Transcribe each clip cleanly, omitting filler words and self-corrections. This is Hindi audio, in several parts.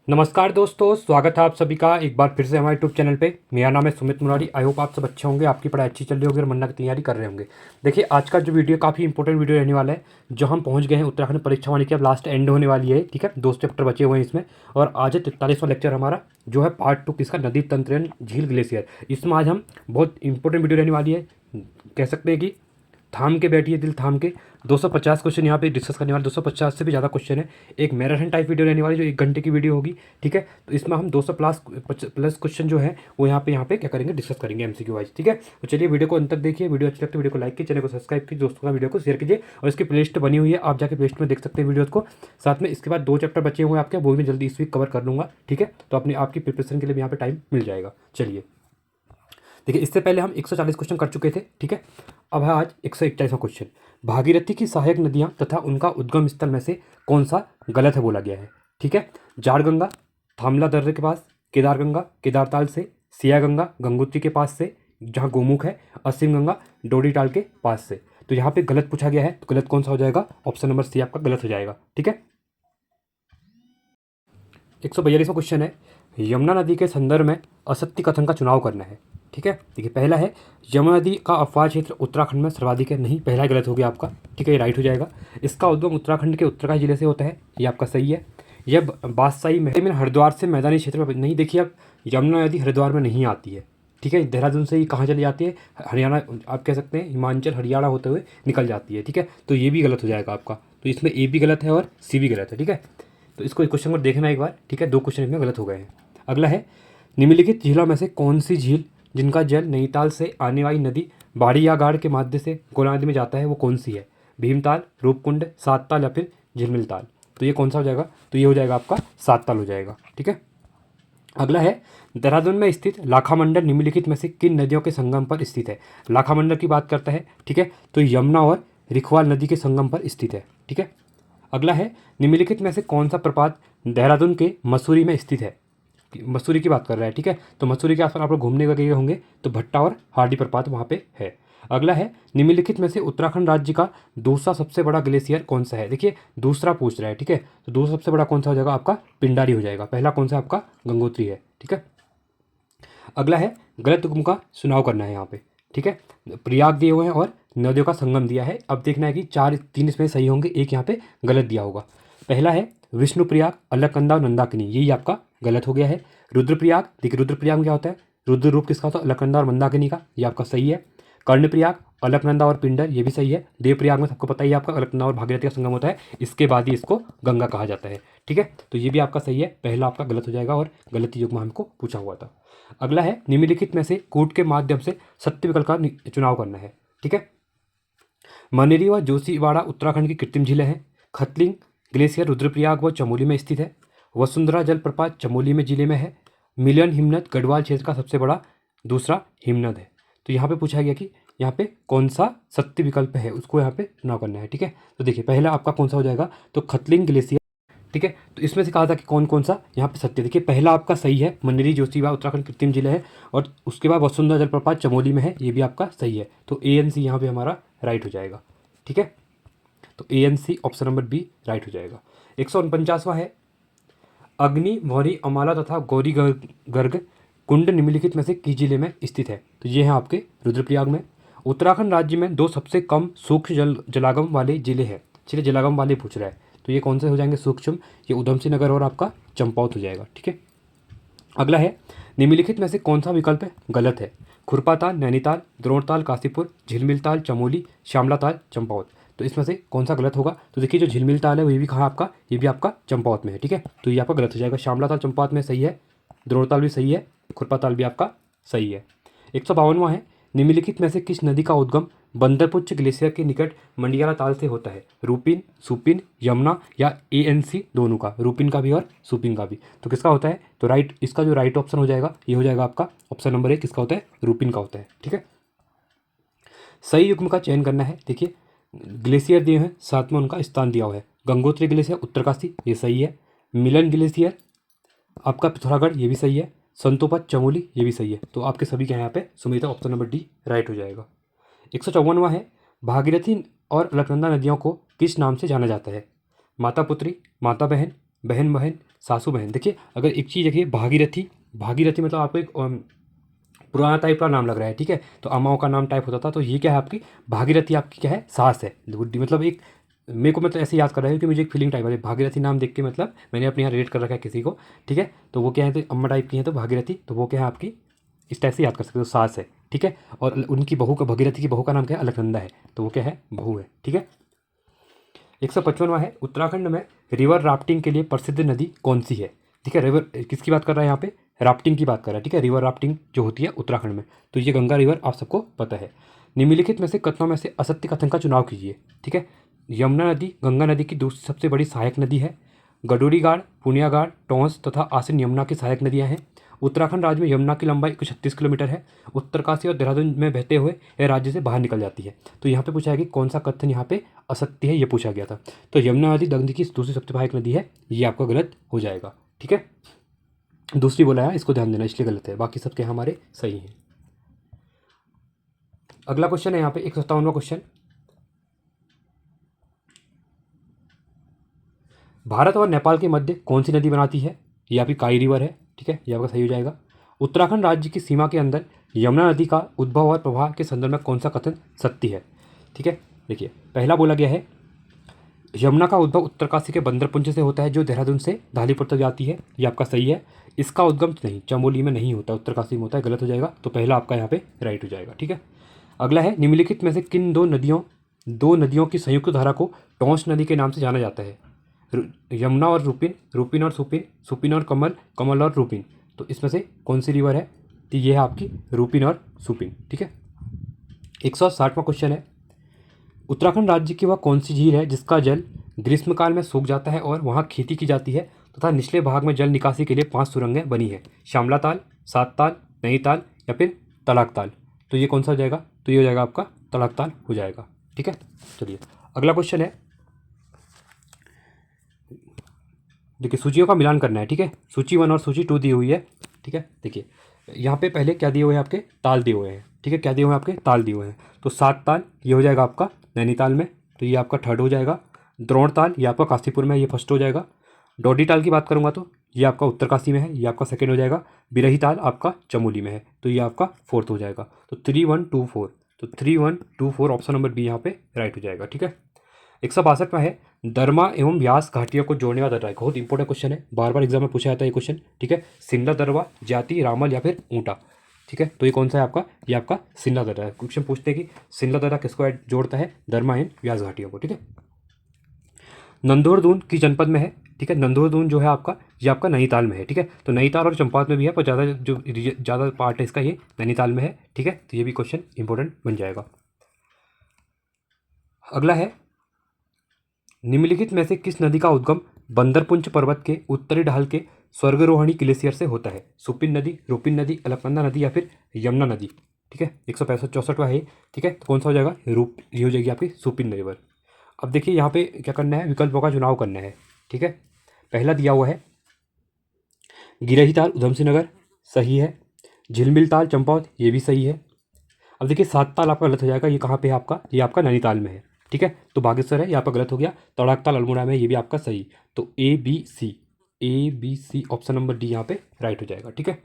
नमस्कार दोस्तों, स्वागत है आप सभी का एक बार फिर से हमारे यूट्यूब चैनल पे। मेरा नाम है सुमित मुरारी। आई होप आप सब अच्छे होंगे, आपकी पढ़ाई अच्छी चल रही होगी और मनना की तैयारी कर रहे होंगे। देखिए, आज का जो वीडियो काफ़ी इंपॉर्टेंट वीडियो रहने वाला है। जो हम पहुंच गए हैं उत्तराखंड परीक्षा वाले की अब लास्ट एंड होने वाली है। ठीक है, 2 चैप्टर बचे हुए हैं इसमें और आज है 43वां लेक्चर हमारा, जो है पार्ट 2 किसका, नदी तंत्रण झील ग्लेशियर। इसमें आज हम बहुत इंपॉर्टेंट वीडियो रहने वाली है, कह सकते हैं कि थाम के बैठिए, दिल थाम के। 250 क्वेश्चन यहाँ पे डिस्कस करने वाले, 250 से भी ज़्यादा क्वेश्चन है। एक मैराथन टाइप वीडियो रहने वाली जो 1 घंटे की वीडियो होगी। ठीक है, तो इसमें हम 200 प्लस क्वेश्चन जो है वो यहाँ पे क्या करेंगे, डिस्कस करेंगे एमसीक्यू वाइज। ठीक है, तो चलिए वीडियो को अंत तक देखिए। वीडियो अच्छी लगती है वीडियो को लाइक कीजिए, चैनल को सब्सक्राइब कीजिए, दोस्तों का वीडियो को शेयर कीजिए और इसकी प्लेलिस्ट बनी हुई है, आप जाके प्लेलिस्ट में देख सकते हैं वीडियोज़ को। साथ में इसके बाद 2 चैप्टर बचे हुए हैं आपके, वो भी मैं जल्दी इस वीक कवर कर लूँगा। ठीक है, तो अपनी आपकी प्रिपरेशन के लिए भी यहाँ पे टाइम मिल जाएगा। चलिए देखिए, इससे पहले हम 140 क्वेश्चन कर चुके थे। ठीक है, अब है आज 141वां क्वेश्चन। भागीरथी की सहायक नदियां तथा उनका उद्गम स्थल में से कौन सा गलत है बोला गया है। ठीक है, जाड़ गंगा थामला दर्रे के पास, केदार गंगा केदारताल से, सिया गंगा गंगोत्री के पास से जहाँ गोमुख है, असीम गंगा डोडीताल के पास से। तो यहाँ पे गलत पूछा गया है, तो गलत कौन सा हो जाएगा, ऑप्शन नंबर सी आपका गलत हो जाएगा। ठीक है, 142वां क्वेश्चन है, यमुना नदी के संदर्भ में असत्य कथन का चुनाव करना है। ठीक है, देखिए पहला है, यमुना नदी का अपवाद क्षेत्र उत्तराखंड में सर्वाधिक है। नहीं, पहला गलत हो गया आपका। ठीक है, ये राइट हो जाएगा। इसका उद्गम उत्तराखंड के उत्तरकाशी जिले से होता है, ये आपका सही है। यह बादशाही में हरिद्वार से मैदानी क्षेत्र में नहीं। देखिए, अब यमुना नदी हरिद्वार में नहीं आती है। ठीक है, देहरादून से ही कहाँ चली जाती है, हरियाणा, आप कह सकते हैं हिमाचल हरियाणा होते हुए निकल जाती है। ठीक है, तो ये भी गलत हो जाएगा आपका। तो इसमें ए भी गलत है और सी भी गलत है। ठीक है, तो इसको क्वेश्चन को देखना एक बार। ठीक है, 2 क्वेश्चन इसमें गलत हो गए हैं। अगला है, निम्नलिखित झीलों में से कौन सी झील जिनका जल नैनीताल से आने वाली नदी बाड़ी या गाड़ के माध्यम से गोला नदी में जाता है वो कौन सी है। भीमताल, रूपकुंड, सातताल या फिर झिलमिल ताल। तो ये कौन सा हो जाएगा, तो ये हो जाएगा आपका सातताल हो जाएगा। ठीक है, अगला है, देहरादून में स्थित लाखामंडल निम्नलिखित में से किन नदियों के संगम पर स्थित है। लाखामंडल की बात करता है। ठीक है, तो यमुना और रिखवाल नदी के संगम पर स्थित है। ठीक है, अगला है, निम्नलिखित में से कौन सा प्रपात देहरादून के मसूरी में स्थित है। मसूरी की बात कर रहा है। ठीक है, तो मसूरी के आसपास आप लोग घूमने गए होंगे, तो भट्टा और हार्डी प्रपात वहाँ पे है। अगला है, निम्नलिखित में से उत्तराखंड राज्य का दूसरा सबसे बड़ा ग्लेशियर कौन सा है। देखिए, दूसरा पूछ रहा है। ठीक है, तो दूसरा सबसे बड़ा कौन सा हो जाएगा आपका, पिंडारी हो जाएगा। पहला कौन सा आपका, गंगोत्री है। ठीक है, अगला है, गलत हुक्म का चुनाव करना है यहाँ पे। ठीक है, प्रयाग दिए हुए हैं और नदियों का संगम दिया है। अब देखना है कि 3 इसमें सही होंगे, एक यहाँ पे गलत दिया होगा। पहला है विष्णुप्रयाग, अलकनंदा और नंदाकिनी, यही आपका गलत हो गया है। रुद्रप्रयाग, देखिए रुद्रप्रयाग में क्या होता है, रुद्र रूप किसका होता है, अलकनंदा और मंदाकिनी का, ये आपका सही है। कर्णप्रयाग, अलकनंदा और पिंडर, ये भी सही है। देवप्रयाग में सबको पता ही है आपका अलकनंदा और भागीरथी का संगम होता है, इसके बाद ही इसको गंगा कहा जाता है। ठीक है, तो ये भी आपका सही है, पहला आपका गलत हो जाएगा और गलत युग्म हमको पूछा हुआ था। अगला है, निम्नलिखित में से कूट के माध्यम से सत्य विकल्प का चुनाव करना है। ठीक है, मनेरी व जोशीवाड़ा उत्तराखंड की कृत्रिम झीलें हैं। खतलिंग ग्लेशियर रुद्रप्रयाग व चमोली में स्थित है। वसुंधरा जलप्रपात चमोली में जिले में है। मिलन हिमनद गढ़वाल क्षेत्र का सबसे बड़ा दूसरा हिमनद है। तो यहाँ पे पूछा गया कि यहाँ पे कौन सा सत्य विकल्प है, उसको यहाँ पे चुनाव करना है। ठीक है, तो देखिए पहला आपका कौन सा हो जाएगा, तो खतलिंग ग्लेशियर। ठीक है, तो इसमें से कहा था कि कौन कौन सा यहाँ पे सत्य। देखिए, पहला आपका सही है, मनेरी जोशीवा उत्तराखंड कृत्रिम जिला है, और उसके बाद वसुंधरा जलप्रपात चमोली में है, ये भी आपका सही है। तो ए एन सी यहाँ पे हमारा राइट हो जाएगा। ठीक है, तो A and C option number B right हो जाएगा। 149वां है, अग्नि मौरी अमाला तथा गौरी गर्ग कुंड निम्नलिखित में से किस जिले में स्थित है। तो ये है आपके रुद्रप्रयाग में। उत्तराखंड राज्य में 2 सबसे कम सूक्ष्म जलागम वाले जिले हैं। चलिए, जलागम वाले पूछ रहा है, तो ये कौन से हो जाएंगे सूक्ष्म, ये उधम सिंह नगर और आपका चंपावत हो जाएगा। ठीक है, अगला है, निम्नलिखित में से कौन सा विकल्प है गलत है। खुरपाताल नैनीताल, द्रोणताल काशीपुर, झिलमिलताल चमोली, श्यामलाताल चंपावत। तो इसमें से कौन सा गलत होगा, तो देखिए जो झिलमिलताल है वो ये भी कहाँ आपका, ये भी आपका चंपावत में है। ठीक है, तो ये आपका गलत हो जाएगा। श्यामलाताल चंपावत में सही है, द्रोणताल भी सही है, खुरपाताल भी आपका सही है। 152वां है, निम्नलिखित में से किस नदी का उद्गम बंदरपुच्छ ग्लेशियर के निकट मंडियाला ताल से होता है। रूपिन, सुपिन, यमुना या एएनसी दोनों का, रूपिन का भी और सुपिन का भी। तो किसका होता है, तो राइट, इसका जो राइट ऑप्शन हो जाएगा ये हो जाएगा आपका ऑप्शन नंबर 1, किसका होता है, रूपिन का होता है। ठीक है, सही युग्म का चयन करना है। देखिए, ग्लेशियर दिए हैं, साथ में उनका स्थान दिया हुआ है। गंगोत्री ग्लेशियर उत्तरकाशी, ये सही है। मिलन ग्लेशियर आपका पिथौरागढ़, ये भी सही है। संतोपत चमोली, ये भी सही है। तो आपके सभी के यहाँ पे Sumita option number D right हो जाएगा। 154वां है, भागीरथी और अलकनंदा नदियों को किस नाम से जाना जाता है। माता पुत्री, माता बहन, बहन बहन, सासू बहन। देखिए अगर एक चीज़ देखिए भागीरथी, भागीरथी मतलब आपको एक पुराना टाइप का नाम लग रहा है, ठीक है, तो अम्माओं का नाम टाइप होता था, तो ये क्या है आपकी भागीरथी, आपकी क्या है सास है बुड्ढी, मतलब एक मेरे को मतलब ऐसे याद कर रहा है कि मुझे एक फीलिंग टाइप है भागीरथी नाम देख के, मतलब मैंने अपने यहाँ रिलेट कर रखा है किसी को, ठीक है, तो वो क्या है, तो अम्मा टाइप की है तो भागीरथी, तो वो क्या है आपकी इस टाइप से याद कर सकते हो, सास है, ठीक है। और उनकी बहू का, भगीरथी की बहू का नाम क्या है, अलकनंदा है, तो वो क्या है, बहू है, ठीक है। 155वां है, उत्तराखंड में रिवर राफ्टिंग के लिए प्रसिद्ध नदी कौन सी है, ठीक है। रिवर किसकी बात कर रहा है यहाँ पे, राफ्टिंग की बात कर रहा है, ठीक है, रिवर राफ्टिंग जो होती है उत्तराखंड में, तो ये गंगा रिवर आप सबको पता है। निम्नलिखित में से कथनों में से असत्य कथन का चुनाव कीजिए, ठीक है। यमुना नदी गंगा नदी की दूसरी सबसे बड़ी सहायक नदी है। गडोरी गाड़, पुनिया गाड़, टोंस तथा आसिन यमुना की सहायक नदियाँ हैं। उत्तराखंड राज्य में यमुना की लंबाई 136 किलोमीटर है। उत्तरकाशी और देहरादून में बहते हुए यह राज्य से बाहर निकल जाती है। तो यहाँ पे पूछा है कि कौन सा कथन यहाँ पे असत्य है, ये पूछा गया था। तो यमुना नदी गंगा की दूसरी सबसे सहायक नदी है, ये आपका गलत हो जाएगा, ठीक है। दूसरी बोला है, इसको ध्यान देना, इसलिए गलत है, बाकी सबके हमारे सही हैं। अगला क्वेश्चन है यहाँ पे 157वां क्वेश्चन, भारत और नेपाल के मध्य कौन सी नदी बनाती है, ये आपकी काई रिवर है, ठीक है, ये आपका सही हो जाएगा। उत्तराखंड राज्य की सीमा के अंदर यमुना नदी का उद्भव और प्रवाह के संदर्भ में कौन सा कथन सत्य है, ठीक है। देखिए पहला बोला गया है यमुना का उद्भव उत्तरकाशी के बंदरपुंज से होता है जो देहरादून से धालीपुर तक जाती है, ये आपका सही है। इसका उद्गम नहीं, चमोली में नहीं होता, उत्तरकाशी में होता है, गलत हो जाएगा, तो पहला आपका यहाँ पे राइट हो जाएगा, ठीक है। अगला है निम्नलिखित में से किन दो नदियों की संयुक्त धारा को टोंस नदी के नाम से जाना जाता है, यमुना और रूपिन, रूपिन और सुपिन, सुपिन और कमल, कमल और रूपिन, तो इसमें से कौन सी रिवर है, तो ये है आपकी रूपिन और सुपिन, ठीक है। 160वां क्वेश्चन है, उत्तराखंड राज्य की वह कौन सी झील है जिसका जल ग्रीष्मकाल में सूख जाता है और वहाँ खेती की जाती है तथा निचले भाग में जल निकासी के लिए 5 सुरंगें बनी है, श्यामला ताल, सात ताल, नैनीताल या फिर तड़ाक ताल, तो ये कौन सा हो जाएगा, तो ये हो जाएगा आपका तड़ाक ताल हो जाएगा, ठीक है। चलिए अगला क्वेश्चन है, देखिए सूचियों का मिलान करना है, ठीक है, सूची 1 और सूची 2 दी हुई है, ठीक है। देखिए यहाँ पे पहले क्या दिए हुए हैं, आपके ताल दिए हुए हैं, ठीक है, क्या दिए हुए हैं, आपके ताल दिए हुए हैं, तो सात ताल ये हो जाएगा आपका नैनीताल में, तो ये आपका थर्ड हो जाएगा। द्रोण ताल ये आपका काशीपुर में, ये फर्स्ट हो जाएगा। डोडी ताल की बात करूँगा तो ये आपका उत्तरकाशी में है, ये आपका सेकेंड हो जाएगा। बिरही ताल आपका चमोली में है, तो ये आपका फोर्थ हो जाएगा। तो 3 1 2 4, तो 3 1 2 4 ऑप्शन नंबर बी यहाँ पे राइट हो जाएगा, ठीक है। 162 में है, दरमा एवं व्यास घाटियों को जोड़ने वाला दर्रा, बहुत इंपॉर्टेंट क्वेश्चन है, बार बार एग्जाम में पूछा जाता है ये क्वेश्चन, ठीक है। सिंगला दरवा, जाति, रामल या फिर ऊँटा, ठीक है, तो ये कौन सा है आपका, ये आपका सिंगला दर्रा है। क्वेश्चन पूछते हैं कि सिंगला दर्रा किसको जोड़ता है, दरमा एवं व्यास घाटियों को, ठीक है। नंदोरदून की जनपद में है, ठीक है, नंदोरदून जो है आपका, ये आपका नैनीताल में है, ठीक है, तो नैनीताल और चंपावत में भी है, पर ज़्यादा पार्ट है इसका ये नैनीताल में है, ठीक है, तो ये भी क्वेश्चन इंपॉर्टेंट बन जाएगा। अगला है, निम्नलिखित में से किस नदी का उद्गम बंदरपुंज पर्वत के उत्तरी ढाल के स्वर्गरोहिणी ग्लेशियर से होता है, सुपिन नदी, रूपिन नदी, अलकनंदा नदी या फिर यमुना नदी, ठीक है। 164वां है, ठीक है, तो कौन सा हो जाएगा, ये हो जाएगी आपकी सुपिन रिवर। अब देखिए यहाँ पे क्या करना है, विकल्पों का चुनाव करना है, ठीक है। पहला दिया हुआ है गिरही ताल उधम सिंह नगर, सही है। झिलमिल ताल चंपावत, ये भी सही है। अब देखिए सात ताल आपका गलत हो जाएगा, ये कहाँ पे है आपका, ये आपका नैनीताल में है, ठीक है, तो बागेश्वर है, यहाँ पर गलत हो गया। तड़ाक ताल अल्मोड़ा में, ये भी आपका सही, तो A B C option number D यहाँ पे राइट हो जाएगा, ठीक है।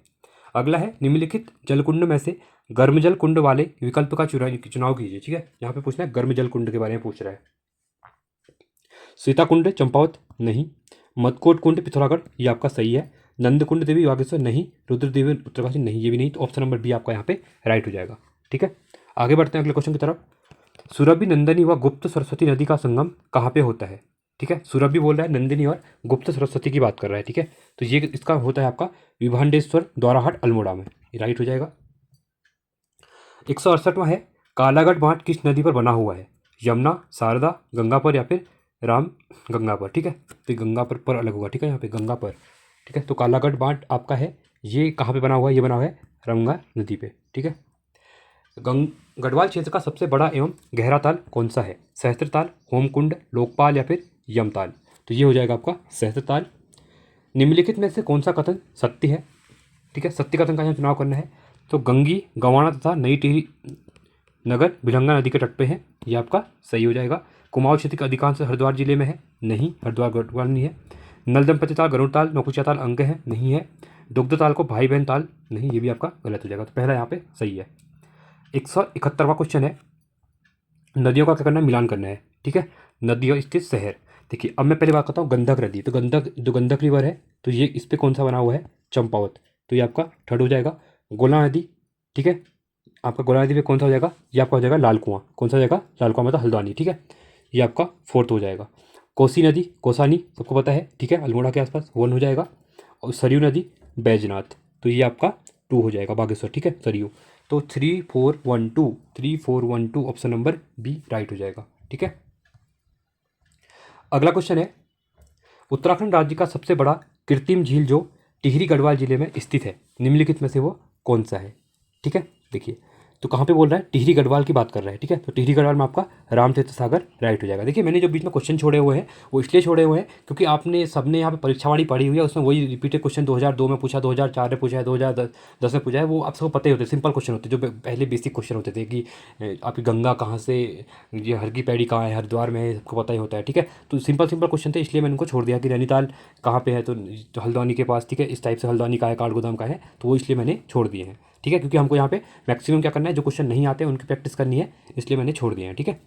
अगला है, निम्नलिखित जलकुंड में से गर्मजल कुंड वाले विकल्प का चुनाव कीजिए, ठीक है। यहाँ पे पूछना है गर्मजल कुंड के बारे में पूछ रहा है। सीताकुंड चंपावत नहीं, मदकोट कुंड पिथौरागढ़, ये आपका सही है। नंदकुंड देवी बागेश्वर नहीं, रुद्र देवी उत्तरकाशी नहीं, ये भी नहीं, तो ऑप्शन नंबर बी आपका यहाँ पे राइट हो जाएगा, ठीक है। आगे बढ़ते हैं अगले क्वेश्चन की तरफ। सुरभि, नंदिनी व गुप्त सरस्वती नदी का संगम कहाँ पे होता है, ठीक है। सुरभि बोल रहा है, नंदिनी और गुप्त सरस्वती की बात कर रहा है, ठीक है, तो ये इसका होता है आपका विभांडेश्वर द्वाराहाट अल्मोड़ा में, ये राइट हो जाएगा। 168वां है, कालागढ़ बांध किस नदी पर बना हुआ है, यमुना, शारदा, गंगा पर या फिर राम गंगा पर, ठीक है, तो गंगा पर अलग होगा, ठीक है, यहाँ पे गंगा पर, ठीक है। तो कालागढ़ बांध आपका है, ये कहाँ पे बना हुआ है, ये बना हुआ है गंगा नदी पे, ठीक है। गढ़वाल क्षेत्र का सबसे बड़ा एवं गहरा ताल कौन सा है, सहस्त्रताल, होमकुंड, लोकपाल या फिर यमताल, तो ये हो जाएगा आपका सहस्त्रताल। निम्नलिखित में से कौन सा कथन सत्य है, ठीक है, सत्य कथन का यहाँ चुनाव करना है। तो गंगी, गवाना तथा नई टिहरी नगर भिलंगा नदी के तट पे है, ये आपका सही हो जाएगा। कुमाऊं क्षेत्र का अधिकांश हरिद्वार जिले में है, नहीं, हरिद्वार गढ़वाल नहीं है। नल दंपति ताल, गरुड़ ताल, नौकुचिया ताल अंग है, नहीं है। दुग्ध ताल को भाई बहन ताल, नहीं, ये भी आपका गलत हो जाएगा। तो पहला यहाँ पे सही है। 171वां क्वेश्चन है, नदियों का क्या करना है, मिलान करना है, ठीक है। नदियों स्थित शहर। देखिए अब मैं पहले बात करता हूँ गंडक नदी। तो गंडक, जो गंडक रिवर है, तो ये इस पर कौन सा बना हुआ है, चंपावत, तो ये आपका थर्ड हो जाएगा। गोला नदी, ठीक है, आपका गोला नदी पे कौन सा हो जाएगा, ये आपका हो जाएगा लाल कुआं, कौन सा हो जाएगा, लाल कुआं मतलब हल्द्वानी, ठीक है, ये आपका फोर्थ हो जाएगा। कोसी नदी, कोसानी सबको पता है, ठीक है, अल्मोड़ा के आसपास, वन हो जाएगा। और सरयू नदी, बैजनाथ, तो ये आपका टू हो जाएगा, बागेश्वर, ठीक है, सरयू। तो 3412 ऑप्शन नंबर बी राइट हो जाएगा, ठीक है। अगला क्वेश्चन है, उत्तराखंड राज्य का सबसे बड़ा कृत्रिम झील जो टिहरी गढ़वाल जिले में स्थित है, निम्नलिखित में से वो कौन सा है, ठीक है। देखिए तो कहाँ पे बोल रहा है, टिहरी गढ़वाल की बात कर रहा है, ठीक है। तो टिहरी गढ़वाल में आपका रामतीर्थ सागर राइट हो जाएगा। देखिए मैंने जो बीच में क्वेश्चन छोड़े हुए हैं वो इसलिए छोड़े हुए हैं क्योंकि आपने सबने यहाँ पे परीक्षावाणी पढ़ी हुई है, उसमें वही रिपीटेड क्वेश्चन 2002 में पूछा, 2004 में पूछा है, 2010 में पूछा है, वो आप सबको पता ही होते हैं, सिंपल क्वेश्चन होते हैं, जो पहले बेसिक क्वेश्चन होते थे कि आपकी गंगा कहाँ से, ये हर की पैड़ी कहाँ है, हरिद्वार में है, सबको पता ही होता है, ठीक है। तो सिंपल सिंपल क्वेश्चन थे, इसलिए मैंने उनको छोड़ दिया कि नैनीताल कहाँ पे है, तो हल्द्वानी के पास, ठीक है, इस टाइप से हल्द्वानी का है, काठगोदाम का है, तो वो इसलिए मैंने छोड़ दिए हैं, ठीक है, क्योंकि हमको यहाँ पे मैक्सिमम क्या करना है, जो क्वेश्चन नहीं आते हैं उनकी प्रैक्टिस करनी है, इसलिए मैंने छोड़ दिए हैं, ठीक है।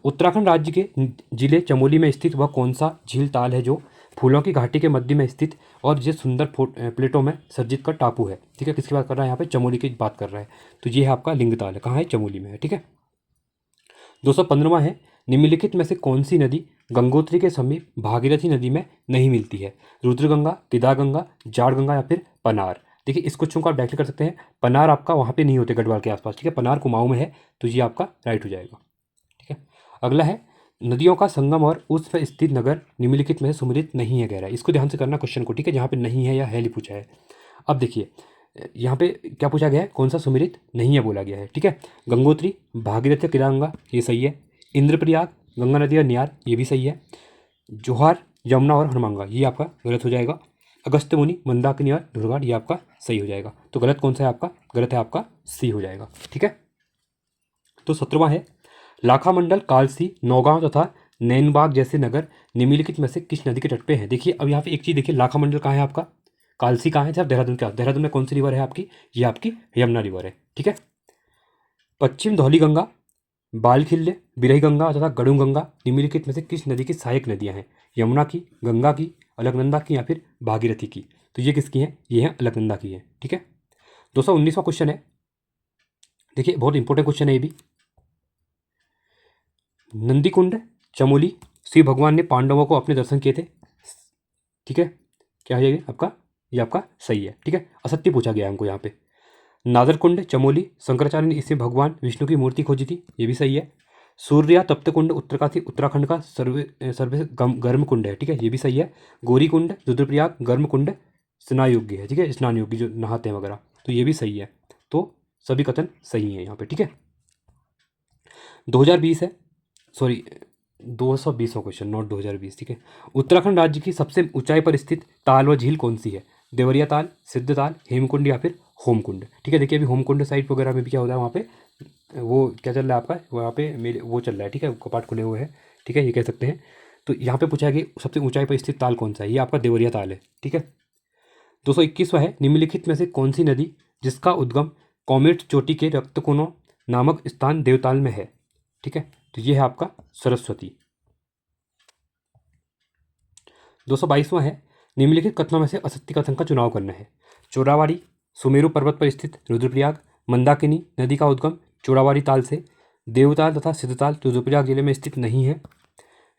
उत्तराखंड राज्य के जिले चमोली में स्थित वह कौन सा झील ताल है जो फूलों की घाटी के मध्य में स्थित और ये सुंदर प्लेटों में सज्जित का टापू है, ठीक है। किसकी बात कर रहा है, यहाँ पे चमोली की बात कर रहा है। तो ये है आपका लिंग ताल है, कहाँ है, चमोली में है, ठीक है। 215वां है, निम्नलिखित में से कौन सी नदी गंगोत्री के समीप भागीरथी नदी में नहीं मिलती है, रुद्रगंगा, केदारगंगा, जाड़गंगा या फिर पनार। देखिए इस क्वेश्चन को आप डायरेक्ट कर सकते हैं, पनार आपका वहाँ पे नहीं होते गढ़वाल के आसपास, ठीक है, पनार कुमाऊं में है, तो ये आपका राइट हो जाएगा, ठीक है। अगला है, नदियों का संगम और उस पर स्थित नगर निम्नलिखित में से सुमेलित नहीं है गहरा। इसको ध्यान से करना क्वेश्चन को, ठीक है, जहाँ पे नहीं है या है पूछा है। अब देखिए यहाँ पे क्या पूछा गया है, कौन सा सुमेलित नहीं है बोला गया है, ठीक है। गंगोत्री, भागीरथी, केदारगंगा, ये सही है। इंद्रप्रयाग, गंगा नदी और नियार, ये भी सही है। जोहार, यमुना और हनुमानगढ़, ये आपका गलत हो जाएगा। अगस्त्य मुनि, मंदाकिनी और दुर्गाड़, ये आपका सही हो जाएगा। तो गलत कौन सा है आपका, गलत है आपका सी हो जाएगा, ठीक है। तो 17वां है, लाखामंडल, कालसी, नौगांव तथा नैनबाग जैसे नगर निम्नलिखित में से किस नदी के तट पे हैं। देखिए अब यहाँ पे एक चीज़ देखिए, लाखामंडल कहाँ है आपका, कालसी कहाँ है, जब देहरादून के, देहरादून में कौन सी रिवर है आपकी, ये आपकी यमुना रिवर है, ठीक है। पश्चिम धौली गंगा, बालखिल्य, बिरही गंगा तथा गड़ू गंगा निम्नलिखित में से किस नदी की सहायक नदियाँ हैं, यमुना की, गंगा की, अलकनंदा की या फिर भागीरथी की। तो ये किसकी हैं, ये हैं अलकनंदा की है, ठीक है। 219वां क्वेश्चन है, देखिए बहुत इंपॉर्टेंट क्वेश्चन है ये भी। नंदीकुंड, चमोली, शिव भगवान ने पांडवों को अपने दर्शन किए थे, ठीक है, क्या है ये आपका, ये आपका सही है, ठीक है। असत्य पूछा गया है हमको यहाँ पे। नादरकुंड, चमोली, शंकराचार्य ने इससे भगवान विष्णु की मूर्ति खोजी थी, ये भी सही है। सूर्या तप्तकुंड, उत्तरकाशी उत्तराखंड का सर्वे गर्म कुंड है, ठीक है, ये भी सही है। गौरी कुंड, रुद्रप्रयाग गर्म कुंड स्नान योग्य है, ठीक है, स्नान योग्य जो नहाते हैं वगैरह, तो ये भी सही है। तो सभी कथन सही है यहाँ पे, ठीक है। 2020 है, सॉरी 220वां क्वेश्चन, नॉट 2020, ठीक है। उत्तराखंड राज्य की सबसे ऊंचाई पर स्थित ताल व झील कौन सी है, देवरिया ताल, सिद्ध ताल, हेमकुंड या फिर होमकुंड, ठीक है। देखिए अभी होमकुंड साइड वगैरह में भी क्या होता है, वहाँ पे वो क्या चल रहा है आपका, वहाँ पे मेरे वो चल रहा है, ठीक है, कपाट खुले हुए हैं, ठीक है, ये कह सकते हैं। तो यहाँ पे पूछा है कि सबसे ऊंचाई पर स्थित ताल कौन सा है, ये आपका देवरिया ताल है, ठीक है। 221वां है, निम्नलिखित में से कौन सी नदी जिसका उद्गम कॉमेट चोटी के रक्तकोणों नामक स्थान देवताल में है, ठीक है। तो ये है आपका सरस्वती। 222वां है, निम्नलिखित कथनों में से असत्य कथन का चुनाव करना है। चोरावाड़ी, सुमेरु पर्वत पर स्थित रुद्रप्रयाग, मंदाकिनी नदी का उद्गम चोरावाड़ी ताल से, देवताल तथा सिद्धताल रुद्रप्रयाग जिले में स्थित नहीं है,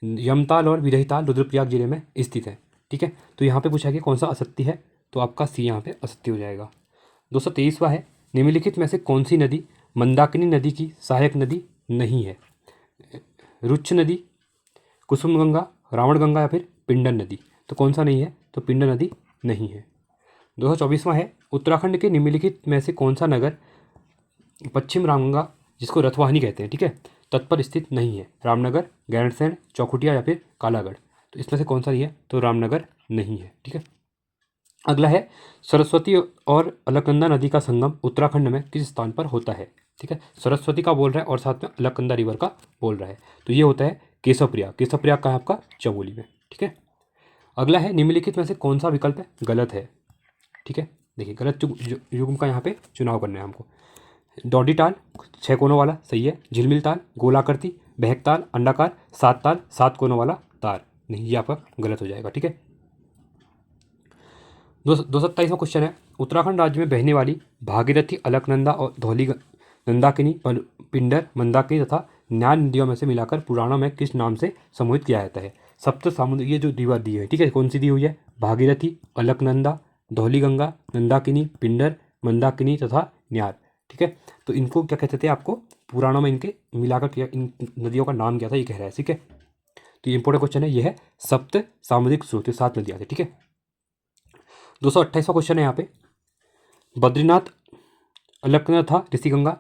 यमताल और विरहिताल रुद्रप्रयाग जिले में स्थित है, ठीक है। तो यहाँ पे पूछा गया कौन सा असत्य है, तो आपका सी यहाँ पे असत्य हो जाएगा। 223वां है, निम्नलिखित में से कौन सी नदी मंदाकिनी नदी की सहायक नदी नहीं है, रुच्छ नदी, कुसुम गंगा, रावण गंगा या फिर पिंडन नदी। तो कौन सा नहीं है, तो पिंडन नदी नहीं है। 224वां है, उत्तराखंड के निम्नलिखित में से कौन सा नगर पश्चिम रामगंगा, जिसको रथवाहिनी कहते हैं, ठीक है, तट पर स्थित नहीं है, रामनगर, गैरसैंण, चौखुटिया या फिर कालागढ़। तो इसमें से कौन सा नहीं है, तो रामनगर नहीं है, ठीक है। अगला है, सरस्वती और अलकनंदा नदी का संगम उत्तराखंड में किस स्थान पर होता है, ठीक है। सरस्वती का बोल रहा है और साथ में अलकनंदा रिवर का बोल रहा है, तो ये होता है केशवप्रयाग। केशवप्रयाग का है आपका चमोली में, ठीक है। अगला है निम्नलिखित में से कौन सा विकल्प है गलत है। ठीक है, देखिए गलत युग्म का यहाँ पे चुनाव करना है हमको। डॉडी ताल 6 कोनों वाला सही है। झिलमिल ताल गोलाकृति, बहक ताल अंडाकार, सात ताल 7 कोनों वाला तार नहीं, ये आपका गलत हो जाएगा। ठीक है, 227वां क्वेश्चन है उत्तराखंड राज्य में बहने वाली भागीरथी, अलकनंदा और धौली नंदाकिनी, पिंडर, मंदाकिनी तथा न्याय नदियों में से मिलाकर पुराणों में किस नाम से समूहित किया जाता है। सप्त सामुद्रिक ये जो रिवर दी है, ठीक है, कौन सी दी हुई है, भागीरथी, अलकनंदा, धौली गंगा, नंदाकिनी, पिंडर, मंदाकिनी तथा न्यार। ठीक है, तो इनको क्या कहते थे, आपको पुराणों में इनके मिलाकर किया, इन नदियों का नाम क्या था ये कह रहा है। ठीक है, तो ये इंपॉर्टेंट क्वेश्चन है, ये है सप्त सामुद्रिक स्रोत, 7 नदियाँ थी। ठीक है, 228वां क्वेश्चन है यहाँ पे बद्रीनाथ, अलकनंदा तथा ऋषिगंगा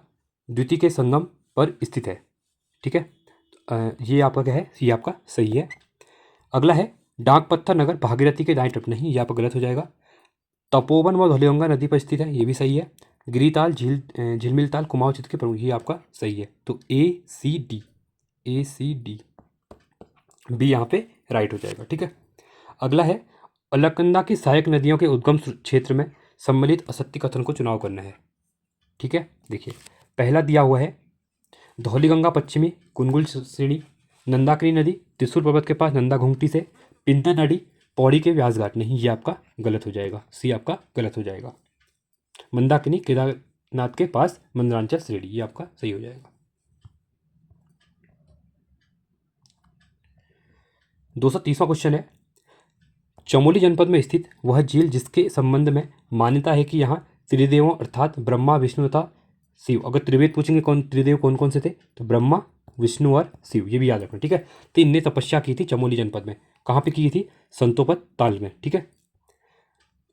द्वितीय के संगम पर स्थित है। ठीक है, ये आपका क्या है, ये आपका सही है। अगला है डाक पत्थर नगर भागीरथी के दाएं तट, नहीं ये आपका गलत हो जाएगा। तपोवन व धौलीगंगा नदी पर स्थित है, ये भी सही है। गिरिताल, झिलमिल ताल कुमाऊं क्षेत्र के प्रमुख, ये आपका सही है। तो ए सी डी बी यहाँ पे राइट हो जाएगा। ठीक है, अगला है अलकनंदा की सहायक नदियों के उद्गम क्षेत्र में सम्मिलित असत्य कथन को चुनाव करना है। ठीक है, देखिए पहला दिया हुआ है धौलीगंगा पश्चिमी कुनगुल श्रेणी, नंदाकिनी नदी त्रिशूल पर्वत के पास नंदा घुंगटी से, पिंडर नदी पौड़ी के व्यासघाट, नहीं ये आपका गलत हो जाएगा, सी आपका गलत हो जाएगा। मंदाकिनी केदारनाथ के पास मंदरांचल श्रेणी, ये आपका सही हो जाएगा। 230वां क्वेश्चन है चमोली जनपद में स्थित वह झील जिसके संबंध में मान्यता है कि यहाँ त्रिदेवों अर्थात ब्रह्मा, विष्णु तथा शिव, अगर त्रिवेद पूछेंगे कौन त्रिदेव कौन कौन से थे, तो ब्रह्मा, विष्णु और शिव, ये भी याद रखना। ठीक है, तो इनने तपस्या की थी चमोली जनपद में, कहाँ पे की थी, संतोपत ताल में। ठीक है,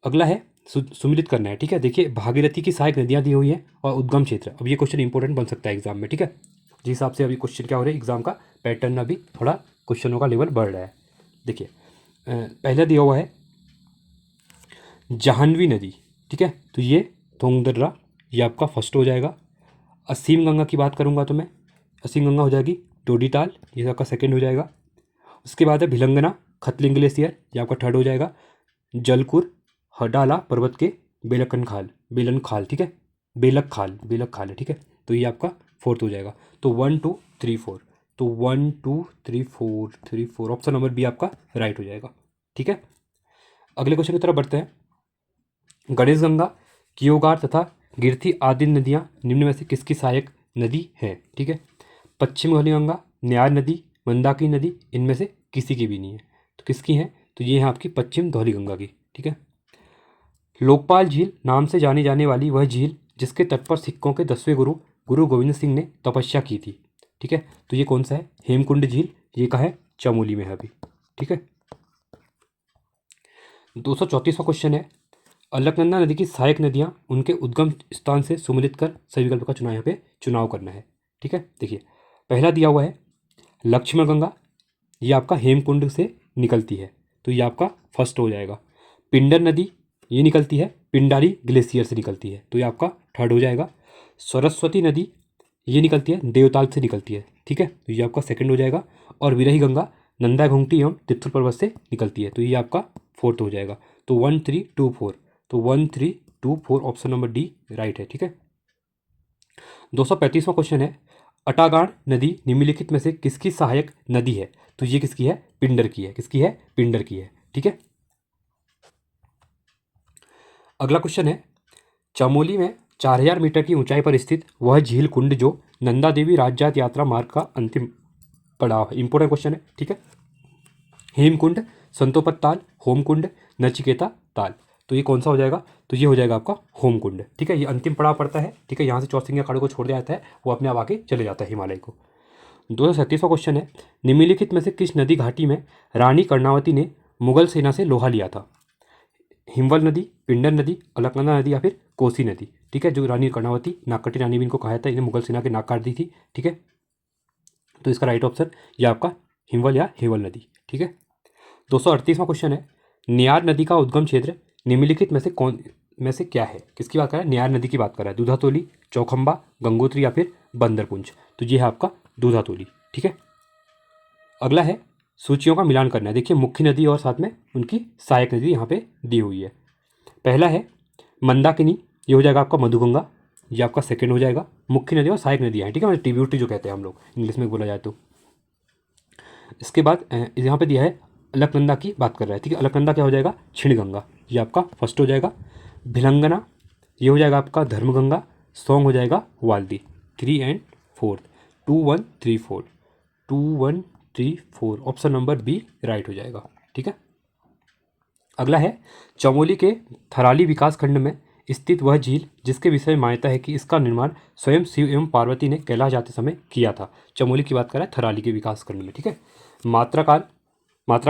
अगला है सुमिलित करना है। ठीक है, देखिए भागीरथी की सहायक नदियाँ दी हुई हैं और उद्गम क्षेत्र, अब ये क्वेश्चन इंपॉर्टेंट बन सकता है एग्जाम में। ठीक है, जिस हिसाब से अभी क्वेश्चन क्या हो रहा है एग्जाम का पैटर्न, अभी थोड़ा क्वेश्चनों का लेवल बढ़ रहा है। देखिए पहला दिया हुआ है जाह्नवी नदी। ठीक है, तो ये तोंगदर्रा, ये आपका फर्स्ट हो जाएगा। असीम गंगा की बात करूँगा तो मैं, असीम गंगा हो जाएगी टोडीताल, ये आपका सेकंड हो जाएगा। उसके बाद है भिलंगना खतलिंग ग्लेशियर, ये आपका थर्ड हो जाएगा। जलकुर हडाला पर्वत के बेलन खाल, ठीक है, बेलक खाल है। ठीक है, तो ये आपका फोर्थ हो जाएगा। तो 1 2 3 4, तो 1 2 3 4 ऑप्शन नंबर बी आपका राइट हो जाएगा। ठीक है, अगले क्वेश्चन की तरफ बढ़ते हैं। गणेश गंगा, कियोगार तथा गिरथी आदि नदियाँ निम्न में से किसकी सहायक नदी है। ठीक है, पश्चिम धौली गंगा, न्यार नदी, मंदाकिनी नदी, इनमें से किसी की भी नहीं है, तो किसकी है, तो ये है आपकी पश्चिम धौली गंगा की। ठीक है, लोकपाल झील नाम से जानी जाने वाली वह झील जिसके तट पर सिखों के 10वें गुरु गुरु गोविंद सिंह ने तपस्या की थी। ठीक है, तो ये कौन सा है, हेमकुंड झील, ये कहाँ है, चमोली में है अभी। ठीक है, 234वां क्वेश्चन है अलकनंदा नदी की सहायक नदियाँ उनके उद्गम स्थान से सुमिलित कर सही विकल्प का चुनाव यहाँ पे चुनाव करना है। ठीक है, देखिए पहला दिया हुआ है लक्ष्मण गंगा, ये आपका हेमकुंड से निकलती है, तो ये आपका फर्स्ट हो जाएगा। पिंडर नदी ये निकलती है पिंडारी ग्लेशियर से निकलती है, तो ये आपका थर्ड हो जाएगा। सरस्वती नदी ये निकलती है देवताल से निकलती है। ठीक है, तो ये आपका सेकंड हो जाएगा। और विरही गंगा नंदा घुंगटी एवं तित्थुल पर्वत से निकलती है, तो ये आपका फोर्थ हो जाएगा। तो 1 3 2 4, तो 1 3 2 4 ऑप्शन नंबर डी राइट है। ठीक है, 235वां क्वेश्चन है अटागाड़ नदी निम्नलिखित में से किसकी सहायक नदी है, तो ये किसकी है, पिंडर की है, किसकी है, पिंडर की है। ठीक है, अगला क्वेश्चन है चमोली में 4000 मीटर की ऊंचाई पर स्थित वह झील कुंड जो नंदा देवी राज्यात यात्रा मार्ग का अंतिम पड़ाव है, इंपॉर्टेंट क्वेश्चन है। ठीक है, हेमकुंड, संतोपत ताल, होमकुंड, नचिकेता ताल, तो ये कौन सा हो जाएगा, तो ये हो जाएगा आपका होमकुंड। ठीक है, ये अंतिम पड़ाव पड़ता है। ठीक है, यहाँ से चौसिंगा अखाड़े को छोड़ दिया जाता है, वो अपने आप आगे चले जाता है हिमालय को। 237वां क्वेश्चन है निम्नलिखित में से किस नदी घाटी में रानी कर्णावती ने मुगल सेना से लोहा लिया था। हिमवल नदी, पिंडर नदी, अलकनंदा नदी या फिर कोसी नदी। ठीक है, जो रानी कर्णावती नागकटी रानी भी इनको कहा था, इन्हें मुगल सेना के नाक काट दी थी। ठीक है, तो इसका राइट ऑप्शन ये आपका हिमवल या हेवल नदी। ठीक है, 238वां क्वेश्चन है न्यार नदी का उद्गम क्षेत्र निम्नलिखित में से कौन में से क्या है, किसकी बात कर रहा है, न्यार नदी की बात कर रहा है। दूधातोली, चौखंबा, गंगोत्री या फिर बंदरपुंज, तो ये है आपका दूधातोली। ठीक है, अगला है सूचियों का मिलान करना है। देखिए मुख्य नदी और साथ में उनकी सहायक नदी यहाँ पे दी हुई है। पहला है मंदाकिनी, ये हो जाएगा आपका मधुगंगा, ये आपका सेकंड हो जाएगा। मुख्य नदी और सहायक नदियाँ हैं, ठीक है, मतलब ट्रिब्यूटरी जो कहते हैं हम लोग इंग्लिश में बोला जाए तो। इसके बाद यहाँ पे दिया है अलकनंदा की बात कर रहा है, ठीक है। अलकनंदा क्या हो जाएगा, क्षीणगंगा, ये आपका फर्स्ट हो जाएगा। भिलंगना, ये हो जाएगा आपका धर्मगंगा। सॉन्ग हो जाएगा वाल्दी। 3 and 4, 2 1 3 4, 2 1 3 4, option number B right हो जाएगा, ठीक है। अगला है चमोली के थराली विकास खंड में स्थित वह झील जिसके विषय में मान्यता है कि इसका निर्माण स्वयं शिव एवं पार्वती ने कैलाश जाते समय किया था। चमोली की बात कर रहा है थराली के विकास खंड में, ठीक है। मात्रा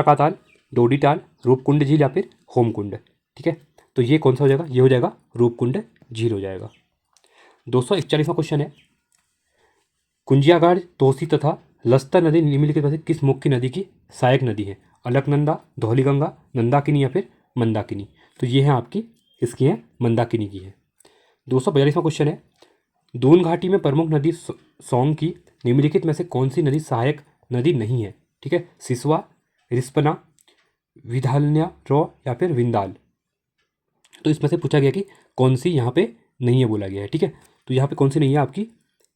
का ताल, डोडी ताल, रूपकुंड झील या फिर होमकुंड, ठीक है। तो ये कौन सा हो जाएगा, ये हो जाएगा रूपकुंड झील हो जाएगा। 241वां क्वेश्चन है कुंजियागाड़, तोसी तथा लस्तर नदी निम्नलिखित में से किस मुख्य नदी की सहायक नदी है। अलकनंदा, धौलीगंगा, नंदाकिनी या फिर मंदाकिनी। तो ये है आपकी किसकी है, मंदाकिनी की है। 242वां क्वेश्चन है दून घाटी में प्रमुख नदी सोंग की निम्नलिखित में से कौन सी नदी सहायक नदी नहीं है, ठीक है। सिसवा, रिस्पना, विधालन्या रो या फिर विंदाल। तो इसमें से पूछा गया कि कौन सी यहाँ पे नहीं है बोला गया है, ठीक है। तो यहाँ पे कौन सी नहीं है आपकी,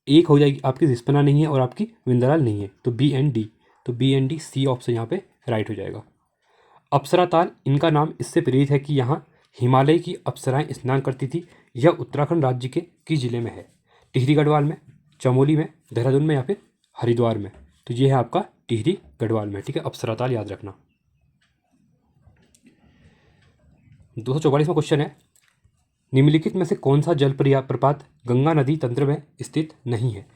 एक हो जाएगी आपकी रिस्पना नहीं है और आपकी विंदाल नहीं है, तो बी एंड डी। तो B and D C option यहाँ पे राइट हो जाएगा। अप्सरा ताल, इनका नाम इससे प्रेरित है कि यहाँ हिमालय की अप्सराएं स्नान करती थी। यह उत्तराखंड राज्य के किस जिले में है, टिहरी गढ़वाल में, चमोली में, देहरादून में या फिर हरिद्वार में। तो ये है आपका टिहरी गढ़वाल में, ठीक है। अप्सरा ताल याद रखना। 244वां क्वेश्चन है निम्नलिखित में से कौन सा जल प्रपात गंगा नदी तंत्र में स्थित नहीं है।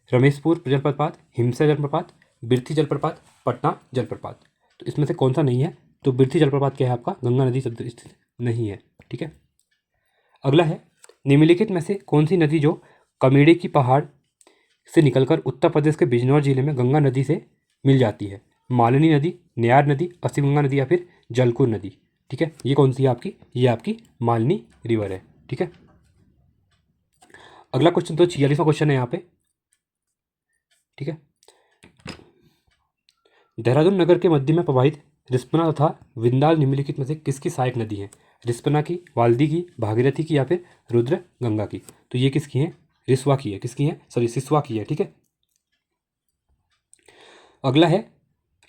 रमेशपुर जलप्रपात, हिमसा जलप्रपात, बिरथी जलप्रपात, पटना जलप्रपात। तो इसमें से कौन सा नहीं है, तो बिरथी जलप्रपात क्या है आपका, गंगा नदी तंत्र स्थित नहीं है, ठीक है। अगला है निम्नलिखित में से कौन सी नदी जो कमेड़े की पहाड़ से निकलकर उत्तर प्रदेश के बिजनौर जिले में गंगा नदी से मिल जाती है। मालिनी नदी, नेयार नदी, पश्चिम गंगा नदी या फिर जलकुर नदी, ठीक है। ये कौन सी है आपकी, ये आपकी मालिनी रिवर है, ठीक है। अगला क्वेश्चन तो 46वां क्वेश्चन है यहाँ पे, ठीक है। देहरादून नगर के मध्य में प्रवाहित रिस्पना तथा विंदाल निम्नलिखित में से किसकी सहायक नदी है। रिस्पना की, वाल्दी की, भागीरथी की या फिर रुद्र गंगा की। तो ये किसकी है, रिस्वा की है, किसकी है, सॉरी सिस्वा की है, ठीक है। अगला है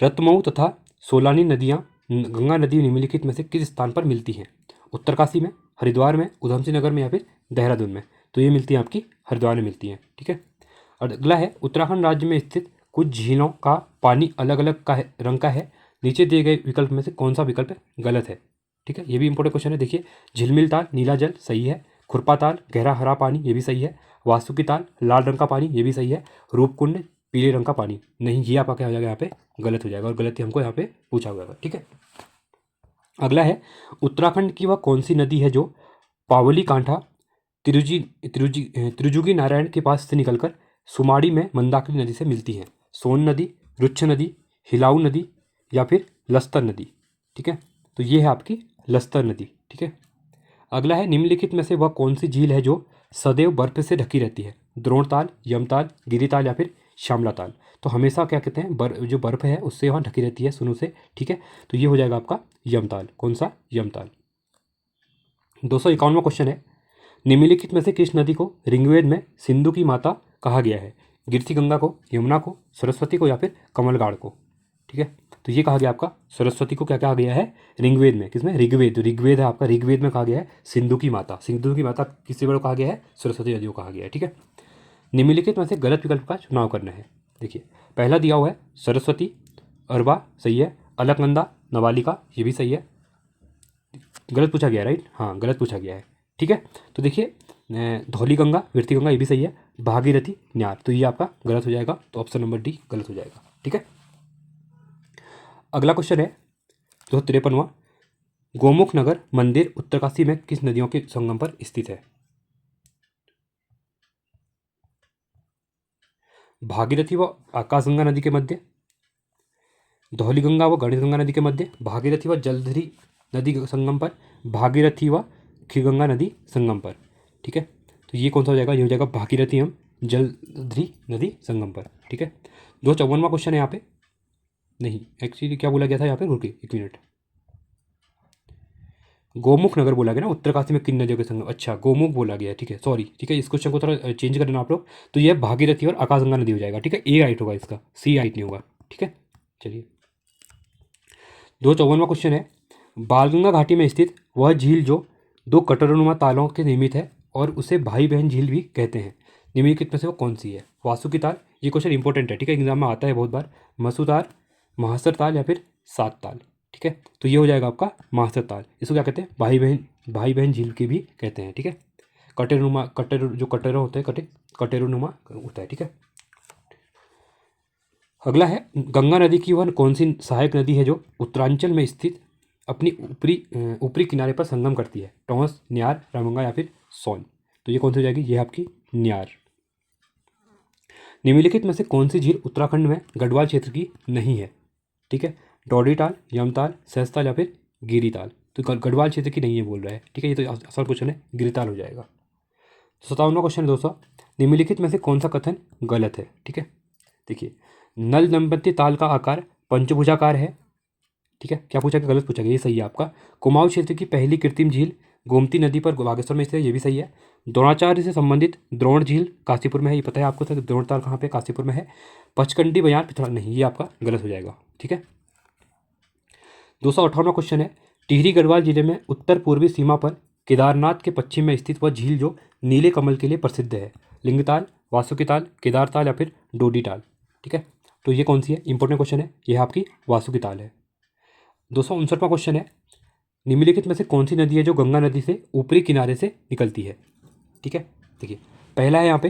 रतमऊ तथा सोलानी नदियाँ गंगा नदी निम्नलिखित में से किस स्थान पर मिलती हैं। उत्तरकाशी में, हरिद्वार में, उधमसिंह नगर में या फिर देहरादून में। तो ये मिलती हैं आपकी हरिद्वार में मिलती हैं, ठीक है। और अगला है उत्तराखंड राज्य में स्थित कुछ झीलों का पानी अलग अलग रंग का है। नीचे दिए गए विकल्प में से कौन सा विकल्प गलत है, ठीक है। ये भी इंपॉर्टेंट क्वेश्चन है। देखिए झिलमिल ताल नीला जल सही है, खुरपा ताल गहरा हरा पानी ये भी सही है, वासुकी ताल लाल रंग का पानी ये भी सही है, रूपकुंड पीले रंग का पानी नहीं, ये आपका क्या हो जाएगा यहाँ पे गलत हो जाएगा और गलती हमको यहाँ पे पूछा हुआ है, ठीक है। अगला है उत्तराखंड की वह कौन सी नदी है जो पावली कांठा त्रिजुगी नारायण के पास से निकलकर सुमाड़ी में मंदाकिनी नदी से मिलती है। सोन नदी, रुच्छ नदी, हिलाऊ नदी या फिर लस्तर नदी, ठीक है। तो ये है आपकी लस्तर नदी, ठीक है। अगला है निम्नलिखित में से वह कौन सी झील है जो सदैव बर्फ से ढकी रहती है। द्रोणताल, यमताल, गिरिताल या फिर श्यामला ताल। तो हमेशा क्या कहते हैं जो बर्फ है उससे वहाँ ढकी रहती है सुनो से, ठीक है। तो ये हो जाएगा आपका यमताल, कौन सा, यमताल। 251वां क्वेश्चन है निम्नलिखित में से किस नदी को ऋग्वेद में सिंधु की माता कहा गया है। गिरथी गंगा को, यमुना को, सरस्वती को या फिर कमलगाड़ को, ठीक है। तो ये कहा गया आपका सरस्वती को क्या कहा गया है ऋग्वेद में, किसमें, ऋग्वेद, ऋग्वेद है आपका, ऋग्वेद में कहा गया है सिंधु की माता। सिंधु की माता किस रिवर को कहा गया है, सरस्वती नदी को कहा गया है, ठीक है। निम्नलिखित में से गलत विकल्प का चुनाव करना है। देखिए पहला दिया हुआ है सरस्वती, अरबा सही है, अलकनंदा, नवालिका ये भी सही है। गलत पूछा गया है, राइट, हाँ गलत पूछा गया है, ठीक है। तो देखिए धौली गंगा, विरती गंगा ये भी सही है, भागीरथी, न्यार, तो ये आपका गलत हो जाएगा, तो ऑप्शन नंबर डी गलत हो जाएगा, ठीक है। अगला क्वेश्चन है 253वां गोमुख नगर मंदिर उत्तरकाशी में किस नदियों के संगम पर स्थित है। भागीरथी व आकाशगंगा नदी के मध्य, धौलीगंगा व गणेशगंगा नदी के मध्य, भागीरथी व जलधरी नदी संगम पर, भागीरथी व खीरगंगा नदी संगम पर, ठीक है। तो ये कौन सा हो जाएगा, ये हो जाएगा भागीरथी एवं जलधरी नदी संगम पर, ठीक है। 254वां क्वेश्चन है यहाँ पे नहीं, एक्चुअली क्या बोला गया था यहाँ पे, रुकिए एक मिनट, गोमुख नगर बोला गया ना, उत्तरकाशी में किन नदियों के संगम, अच्छा गोमुख बोला गया है, ठीक है सॉरी, ठीक है इस क्वेश्चन को थोड़ा चेंज कर देना आप लोग। तो यह भागीरथी और आकाशगंगा नदी हो जाएगा, ठीक है, ए राइट होगा इसका, सी राइट नहीं होगा, ठीक है। चलिए 254वां क्वेश्चन है, बालगंगा घाटी में स्थित वह झील जो दो कटोरनुमा तालों के निर्मित है और उसे भाई बहन झील भी कहते हैं, निम्नलिखित में से वो कौन सी है। वासुकी ताल, ये क्वेश्चन इंपॉर्टेंट है, ठीक है, एग्जाम में आता है बहुत बार। मसूताल, महासर ताल या फिर सात ताल, ठीक है। तो ये हो जाएगा आपका महासर ताल, इसको क्या कहते हैं, भाई बहन झील के भी कहते हैं, ठीक है। कटेरुनुमा, कटेरु जो कटेरो होते हैं, कटेरुनुमा होता है, ठीक है। अगला है, गंगा नदी की वह कौन सी सहायक नदी है जो उत्तरांचल में स्थित अपनी ऊपरी किनारे पर संगम करती है, टॉस, न्यार, रामगंगा या फिर सोन। तो ये कौन सी हो जाएगी, ये आपकी न्यार। निम्नलिखित में से कौन सी झील उत्तराखंड में गढ़वाल क्षेत्र की नहीं है, ठीक है। डोडीताल, यमताल, सहसताल या फिर गिरीताल। तो गढ़वाल क्षेत्र की नहीं है बोल रहा है, ठीक है, ये तो असल क्वेश्चन है, गिरीताल हो जाएगा। 57वां क्वेश्चन है दोस्तों, निम्नलिखित में से कौन सा कथन गलत है, ठीक है। देखिए, नल दंपति ताल का आकार पंचभुजाकार है, ठीक है, क्या पूछा गया, गलत पूछा गया, ये सही है आपका। कुमाऊं क्षेत्र की पहली कृत्रिम झील गोमती नदी पर बागेश्वर में स्थित है, ये भी सही है। द्रोणाचार्य से संबंधित द्रोण झील काशीपुर में है, ये पता है आपको, तो द्रोणताल कहाँ पे, काशीपुर में है। पचकंडी बयान पिथौरा, नहीं, ये आपका गलत हो जाएगा, ठीक है। 258वां क्वेश्चन है, टिहरी गढ़वाल जिले में उत्तर पूर्वी सीमा पर केदारनाथ के पश्चिम में स्थित वह झील जो नीले कमल के लिए प्रसिद्ध है, लिंगताल, वासुकीताल, केदारताल या फिर डोडीताल, ठीक है। तो ये कौन सी है, इंपॉर्टेंट क्वेश्चन है, यह आपकी वासुकीताल है। 259वां क्वेश्चन है, निम्नलिखित में से कौन सी नदी है जो गंगा नदी से ऊपरी किनारे से निकलती है, ठीक है। देखिए, पहला है यहाँ पे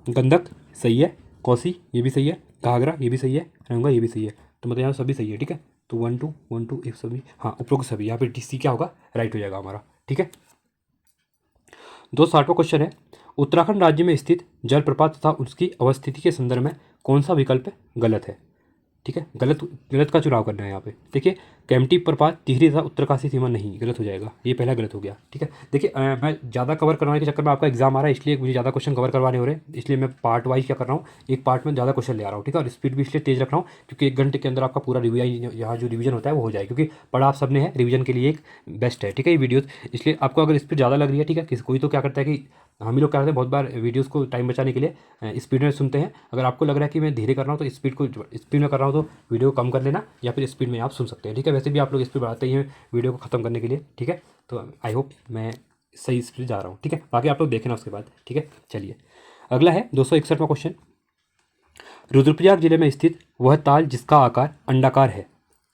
गंडक, सही है। कोसी, ये भी सही है। घाघरा, ये भी सही है। गंगा, ये भी सही है। तो मतलब यहाँ सभी सही है, ठीक है। तो 1 2 1 2 एक सभी, हाँ उपरोक्त सभी, यहाँ पे डी सी क्या होगा, राइट हो जाएगा हमारा, ठीक है। 260वां क्वेश्चन है, उत्तराखंड राज्य में स्थित जलप्रपात तथा उसकी अवस्थिति के संदर्भ में कौन सा विकल्प गलत है, ठीक है। गलत गलत का चुनाव करना है यहाँ पे। देखिए, कैम्पटी प्रपात टिहरी तथा उत्तरकाशी सीमा नहीं, गलत हो जाएगा, ये पहला गलत हो गया, ठीक है। देखिए, मैं ज़्यादा कवर करवाने के चक्कर में, आपका एग्जाम आ रहा है इसलिए मुझे ज़्यादा क्वेश्चन कवर करवाने हो रहे हैं, इसलिए मैं पार्ट वाइज क्या कर रहा हूँ, एक पार्ट में ज़्यादा क्वेश्चन ले आ रहा हूँ, ठीक है। और स्पीड भी इसलिए तेज रख रहा हूँ क्योंकि 1 घंटे के अंदर आपका पूरा रिवीजन, यहाँ जो रिवीजन होता है वो हो जाए, क्योंकि पढ़ा आप सबने है, रिवीजन के लिए एक बेस्ट है, ठीक है ये वीडियोज़। इसलिए आपको अगर स्पीड ज़्यादा लग रही है, ठीक है, किसी कोई तो क्या करता है कि हम ही लोग क्या करते हैं बहुत बार वीडियोस को टाइम बचाने के लिए स्पीड में सुनते हैं। अगर आपको लग रहा है कि मैं धीरे कर रहा हूँ तो स्पीड में कर रहा हूँ तो वीडियो को कम कर लेना, या फिर स्पीड में आप सुन सकते हैं, ठीक है। वैसे भी आप लोग स्पीड बढ़ाते ही हैं वीडियो को ख़त्म करने के लिए, ठीक है। तो आई होप मैं सही स्पीड जा रहा हूँ, ठीक है। बाकी आप लोग देखना उसके बाद, ठीक है। चलिए, अगला है 261वां क्वेश्चन, रुद्रप्रयाग जिले में स्थित वह ताल जिसका आकार अंडाकार है,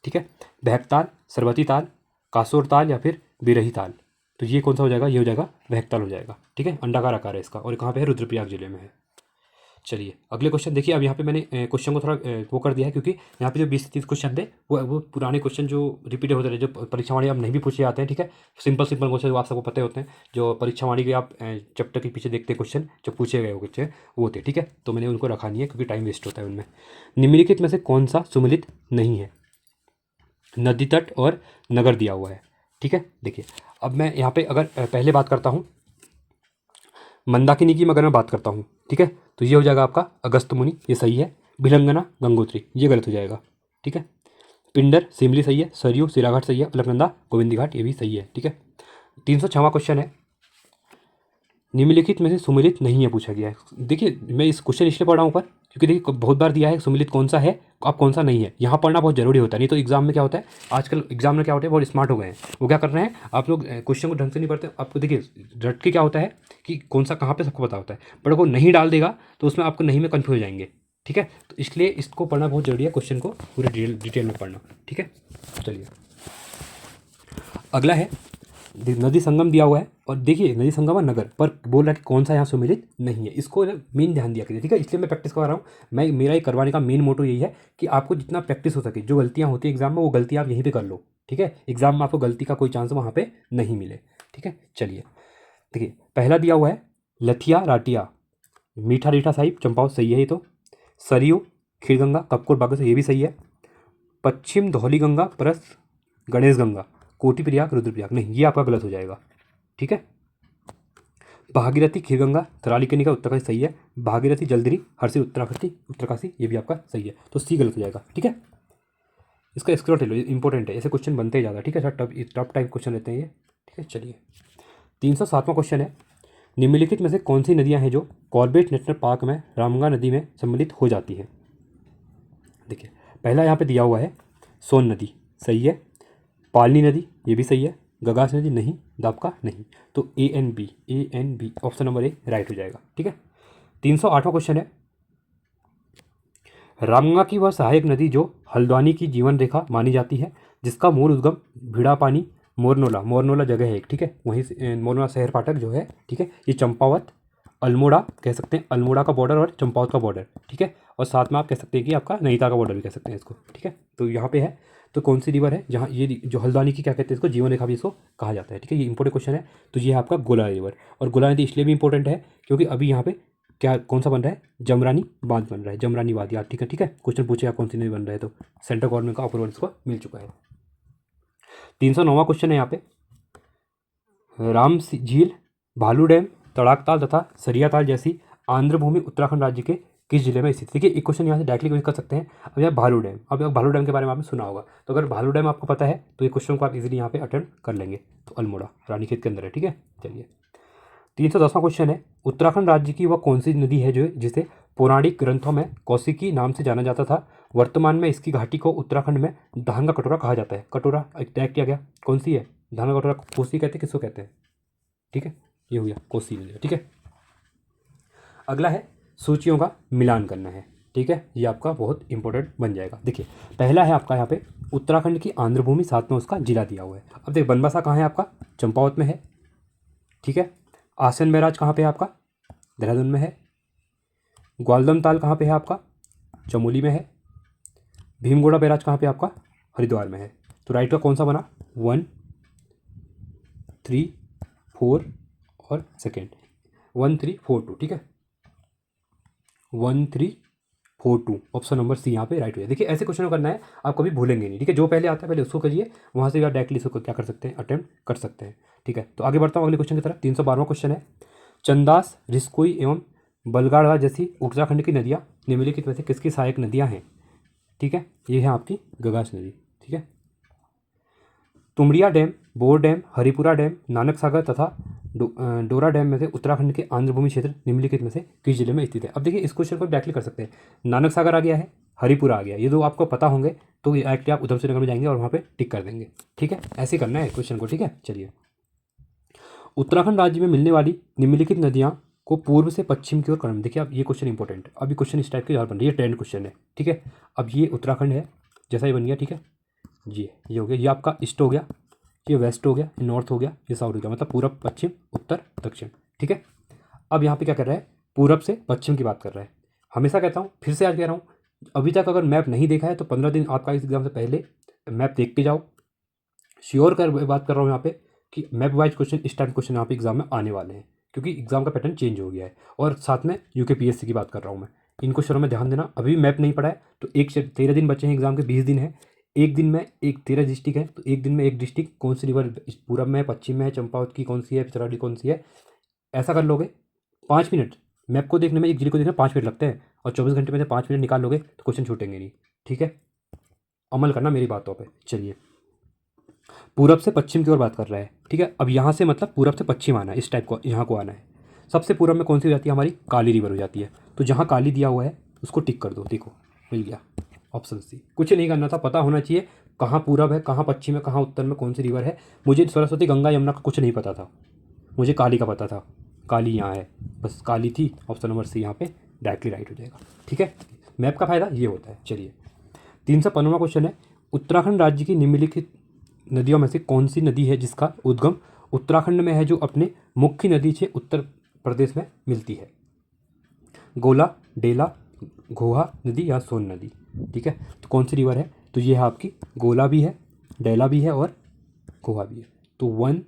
ठीक है। बहकताल, सरबती ताल, कासोर ताल या फिर बिरही ताल। तो ये कौन सा हो जाएगा, ये हो जाएगा बहकताल हो जाएगा, ठीक है। अंडाकार आकार है इसका, और कहाँ पे है, रुद्रप्रयाग जिले में है। चलिए अगले क्वेश्चन देखिए, अब यहाँ पे मैंने क्वेश्चन को थोड़ा वो कर दिया है, क्योंकि यहाँ पे जो 20 से 30 क्वेश्चन थे वो पुराने क्वेश्चन जो रिपीट होते रहे, जो परीक्षा वाणी अब नहीं भी पूछे जाते हैं, ठीक है। सिंपल क्वेश्चन आप सबको पता होते हैं, जो परीक्षा वाणी के आप चैप्टर के पीछे देखते क्वेश्चन जो पूछे गए क्वेश्चन वो थे, ठीक है। तो मैंने उनको रखा नहीं है क्योंकि टाइम वेस्ट होता है उनमें। निम्नलिखित में से कौन सा सुमिलित नहीं है, नदी तट और नगर दिया हुआ है, ठीक है। देखिए, अब मैं यहाँ पे अगर पहले बात करता हूँ मंदाकिनी की, अगर मैं बात करता हूँ, ठीक है, तो ये हो जाएगा आपका अगस्त मुनि, ये सही है। भिलंगना, गंगोत्री, ये गलत हो जाएगा, ठीक है। पिंडर, सिमली सही है। सरयू, सिराघाट सही है। अलकनंदा, गोविंदी घाट, ये भी सही है, ठीक है। 306वां क्वेश्चन है, निम्नलिखित में से सुमिलित नहीं है पूछा गया है। देखिए, मैं इस क्वेश्चन इसलिए पढ़ रहा हूँ ऊपर क्योंकि देखिए बहुत बार दिया है सुमिलित कौन सा है, अब कौन सा नहीं है, यहाँ पढ़ना बहुत जरूरी होता है। नहीं तो एग्जाम में क्या होता है, आजकल एग्जाम में क्या होता है, बहुत स्मार्ट हो गए हैं, वो क्या कर रहे हैं, आप लोग क्वेश्चन को ढंग से नहीं पढ़ते। आपको देखिए रट के क्या होता है कि कौन सा कहाँ पे सबको पता होता है, बट वो नहीं डाल देगा तो उसमें आपको नहीं में कन्फ्यूज हो जाएंगे, ठीक है। तो इसलिए इसको पढ़ना बहुत जरूरी है, क्वेश्चन को पूरे डिटेल में पढ़ना, ठीक है। चलिए, अगला है नदी संगम दिया हुआ है, और देखिए नदी संगम और नगर पर बोल रहा है कि कौन सा यहाँ सुमिलित नहीं है, इसको मेन ध्यान दिया करिए, ठीक है। इसलिए मैं प्रैक्टिस करवा रहा हूँ, मैं मेरा ये करवाने का मेन मोटो यही है कि आपको जितना प्रैक्टिस हो सके, जो गलतियाँ होती है एग्जाम में वो गलती आप यहीं पे कर लो, ठीक है। एग्जाम में आपको गलती का कोई चांस वहाँ पे नहीं मिले, ठीक है। चलिए, देखिए पहला दिया हुआ है लथिया राटिया, मीठा रीठा साहिब, चंपावत, सही है ये तो। सरयू, खीरगंगा, कपकोट, बागेश्वर, ये भी सही है। पश्चिम धौली गंगा परस गणेश गंगा, कोटी प्रयाग, रुद्रप्रयाग, नहीं, ये आपका गलत हो जाएगा, ठीक है। भागीरथी, खीरगंगा, तरालीकनिका, उत्तरकाशी, सही है। भागीरथी, जलधरी, हरसी, उत्तरकाशी, ये भी आपका सही है। तो सी गलत हो जाएगा, ठीक है। इसका स्क्रीनशॉट ले लो, इंपॉर्टेंट है, ऐसे क्वेश्चन बनते ही ज़्यादा, ठीक है सर, टफ टाइप क्वेश्चन रहते हैं ये, ठीक है। चलिए 307वां क्वेश्चन है, निम्नलिखित में से कौन सी नदियाँ हैं जो कॉर्बेट नेशनल पार्क में रामगंगा नदी में सम्मिलित हो जाती हैं। देखिए पहला यहाँ पे दिया हुआ है सोन नदी, सही है। पालनी नदी, ये भी सही है। गगास नदी नहीं, दापका नहीं। तो ANB option number A right हो जाएगा, ठीक है। 308वां क्वेश्चन है, रामगंगा की वह सहायक नदी जो हल्द्वानी की जीवन रेखा मानी जाती है, जिसका मूल उद्गम भिड़ापानी मोरनोला जगह है एक, ठीक है, वहीं से मोरनोला शहर फाटक जो है, ठीक है, ये चंपावत अल्मोड़ा कह सकते हैं, अल्मोड़ा का बॉर्डर और चंपावत का बॉर्डर, ठीक है, और साथ में आप कह सकते हैं कि आपका नैनीताल का बॉर्डर भी कह सकते हैं इसको, ठीक है। तो यहाँ पे है, तो कौन सी रिवर है जहाँ ये जो हल्द्वानी की क्या कहते हैं इसको, जीवन रेखा भी इसको कहा जाता है, ठीक है। ये इंपॉर्टेंट क्वेश्चन है। तो ये है आपका गोला रिवर, और गोला नदी इसलिए भी इंपॉर्टेंट है क्योंकि अभी यहाँ पे क्या कौन सा बन रहा है, जमरानी बांध बन रहा है, जमरानी बांध याद, ठीक है, ठीक है। क्वेश्चन पूछेगा कौन सी नदी बन रहा है, तो सेंट्रल गवर्नमेंट का अप्रूवल इसको मिल चुका है। 309वां क्वेश्चन है यहाँ पे, राम झील, भालू डैम, तड़ाक ताल तथा सरिया ताल जैसी आंध्र भूमि उत्तराखंड राज्य के किस जिले में स्थित है। देखिए एक क्वेश्चन यहाँ से डायरेक्टली कर सकते हैं। अब यहाँ भालू डैम, अब भालू डैम के बारे में आपने सुना होगा, तो अगर भालू डैम आपको पता है तो ये क्वेश्चन को आप इजीली यहाँ पे अटेम्प्ट कर लेंगे। तो अल्मोड़ा रानीखेत के अंदर है, ठीक है। चलिए 310वां क्वेश्चन है, उत्तराखंड राज्य की वह कौन सी नदी है जो जिसे पौराणिक ग्रंथों में कौशिकी नाम से जाना जाता था, वर्तमान में इसकी घाटी को उत्तराखंड में धान का कटोरा कहा जाता है। कटोरा तय किया गया, कौन सी है, धान का कटोरा कोसी कहते हैं, किसको कहते हैं, ठीक है, ये हो गया कोसी नदी, ठीक है। अगला है सूचियों का मिलान करना है, ठीक है, ये आपका बहुत इंपॉर्टेंट बन जाएगा। देखिए पहला है आपका यहाँ पे उत्तराखंड की आंध्र भूमि, साथ में उसका जिला दिया हुआ है। अब देखिए बनबसा कहाँ है आपका, चंपावत में है, ठीक है। आसन बैराज कहाँ पे है आपका, देहरादून में है। ग्वालदम ताल कहाँ पे है आपका, चमोली में है। भीमगोड़ा बैराज कहाँ पे आपका, हरिद्वार में है। तो राइट का कौन सा बना, 1, 3, 4 और सेकेंड 1, 3, 4, 2, ठीक है, 1, 3, 4, 2 ऑप्शन नंबर सी यहाँ पे राइट हो जाए। देखिए ऐसे क्वेश्चन करना है, आप कभी भूलेंगे नहीं, ठीक है। जो पहले आता है पहले उसको करिए, वहाँ से आप डायरेक्टली इसको क्या कर सकते हैं, अटेम्प्ट कर सकते हैं, ठीक है। तो आगे बढ़ता हूँ अगले क्वेश्चन की तरफ। 312वां क्वेश्चन है, चंदास, रिस्कोई एवं बलगाड़ा जैसी उत्तराखंड की नदियाँ निम्नलिखित में से किसकी सहायक नदियाँ हैं, ठीक है। ये है आपकी गगास नदी, ठीक है। Tumaria dam, Baur dam, Haripura dam, Nanak Sagar तथा डोरा डैम में से उत्तराखंड के आंध्र भूमि क्षेत्र निम्नलिखित में से किस जिले में स्थित है। अब देखिए इस क्वेश्चन को डायरेक्टली कर सकते हैं, नानक सागर आ गया है, हरिपुरा आ गया, ये दो आपको पता होंगे तो डायरेक्टली आप उधम सिंह नगर में जाएंगे और वहाँ पे टिक कर देंगे, ठीक है। ऐसे करना है क्वेश्चन को, ठीक है। चलिए उत्तराखंड राज्य में मिलने वाली निम्नलिखित नदियाँ को पूर्व से पश्चिम की ओर क्रम, देखिए अब ये क्वेश्चन इंपॉर्टेंट है, अभी क्वेश्चन इस टाइप के और बन रही है, ट्रेंड क्वेश्चन है, ठीक है। अब ये उत्तराखंड है जैसा ये बन गया, ठीक है, ये हो गया, ये आपका ईस्ट हो गया, ये वेस्ट हो गया, ये नॉर्थ हो गया, ये साउथ हो गया, मतलब पूरब पश्चिम उत्तर दक्षिण, ठीक है। अब यहाँ पे क्या कर रहा है, पूरब से पश्चिम की बात कर रहा है। हमेशा कहता हूँ, फिर से आज कह रहा हूँ, अभी तक अगर मैप नहीं देखा है तो 15 दिन आपका इस एग्जाम से पहले मैप देख के जाओ। श्योर कर बात कर रहा हूँ यहाँ पे कि मैप वाइज क्वेश्चन इस टाइम क्वेश्चन यहाँ पे एग्जाम में आने वाले हैं, क्योंकि एग्जाम का पैटर्न चेंज हो गया है। और साथ में UKPSC की बात कर रहा हूँ मैं, इन क्वेश्चनों में ध्यान देना। अभी मैप नहीं पढ़ा है तो 13 दिन बचे हैं एग्जाम के, 20 दिन है, एक दिन में 13 डिस्ट्रिक्ट है, तो एक दिन में एक डिस्ट्रिक्ट कौन सी रिवर पूरब में, पश्चिम में, चंपावत की कौन सी है, पिछड़ाड़ी कौन सी है, ऐसा कर लोगे। 5 मिनट मैप को देखने में, एक जिले को देखने में 5 मिनट लगते हैं, और 24 घंटे में से 5 मिनट निकाल लोगे तो क्वेश्चन छूटेंगे नहीं, ठीक है। अमल करना मेरी बातों पर। चलिए पूरब से पश्चिम की ओर बात कर रहा है, ठीक है। अब यहाँ से मतलब पूरब से पश्चिम आना है, इस टाइप को यहाँ को आना है। सबसे पूरब में कौन सी हो जाती है, हमारी काली रिवर हो जाती है। तो जहाँ काली दिया हुआ है उसको टिक कर दो, देखो मिल गया ऑप्शन सी। कुछ नहीं करना था, पता होना चाहिए कहाँ पूरब है, कहाँ पश्चिम है, कहाँ उत्तर में कौन सी रिवर है। मुझे सरस्वती, गंगा, यमुना का कुछ नहीं पता था, मुझे काली का पता था, काली यहाँ है, बस काली थी। ऑप्शन नंबर सी यहाँ पे डायरेक्टली राइट हो जाएगा, ठीक है। मैप का फायदा ये होता है। चलिए 315वां क्वेश्चन है, उत्तराखंड राज्य की निम्नलिखित नदियों में से कौन सी नदी है जिसका उद्गम उत्तराखंड में है, जो अपने मुख्य नदी से उत्तर प्रदेश में मिलती है। गोला, डेला, घोहा नदी या सोन नदी, ठीक है। तो कौन सी रिवर है, तो ये है आपकी गोला भी है, डेला भी है और घोहा भी है। तो 1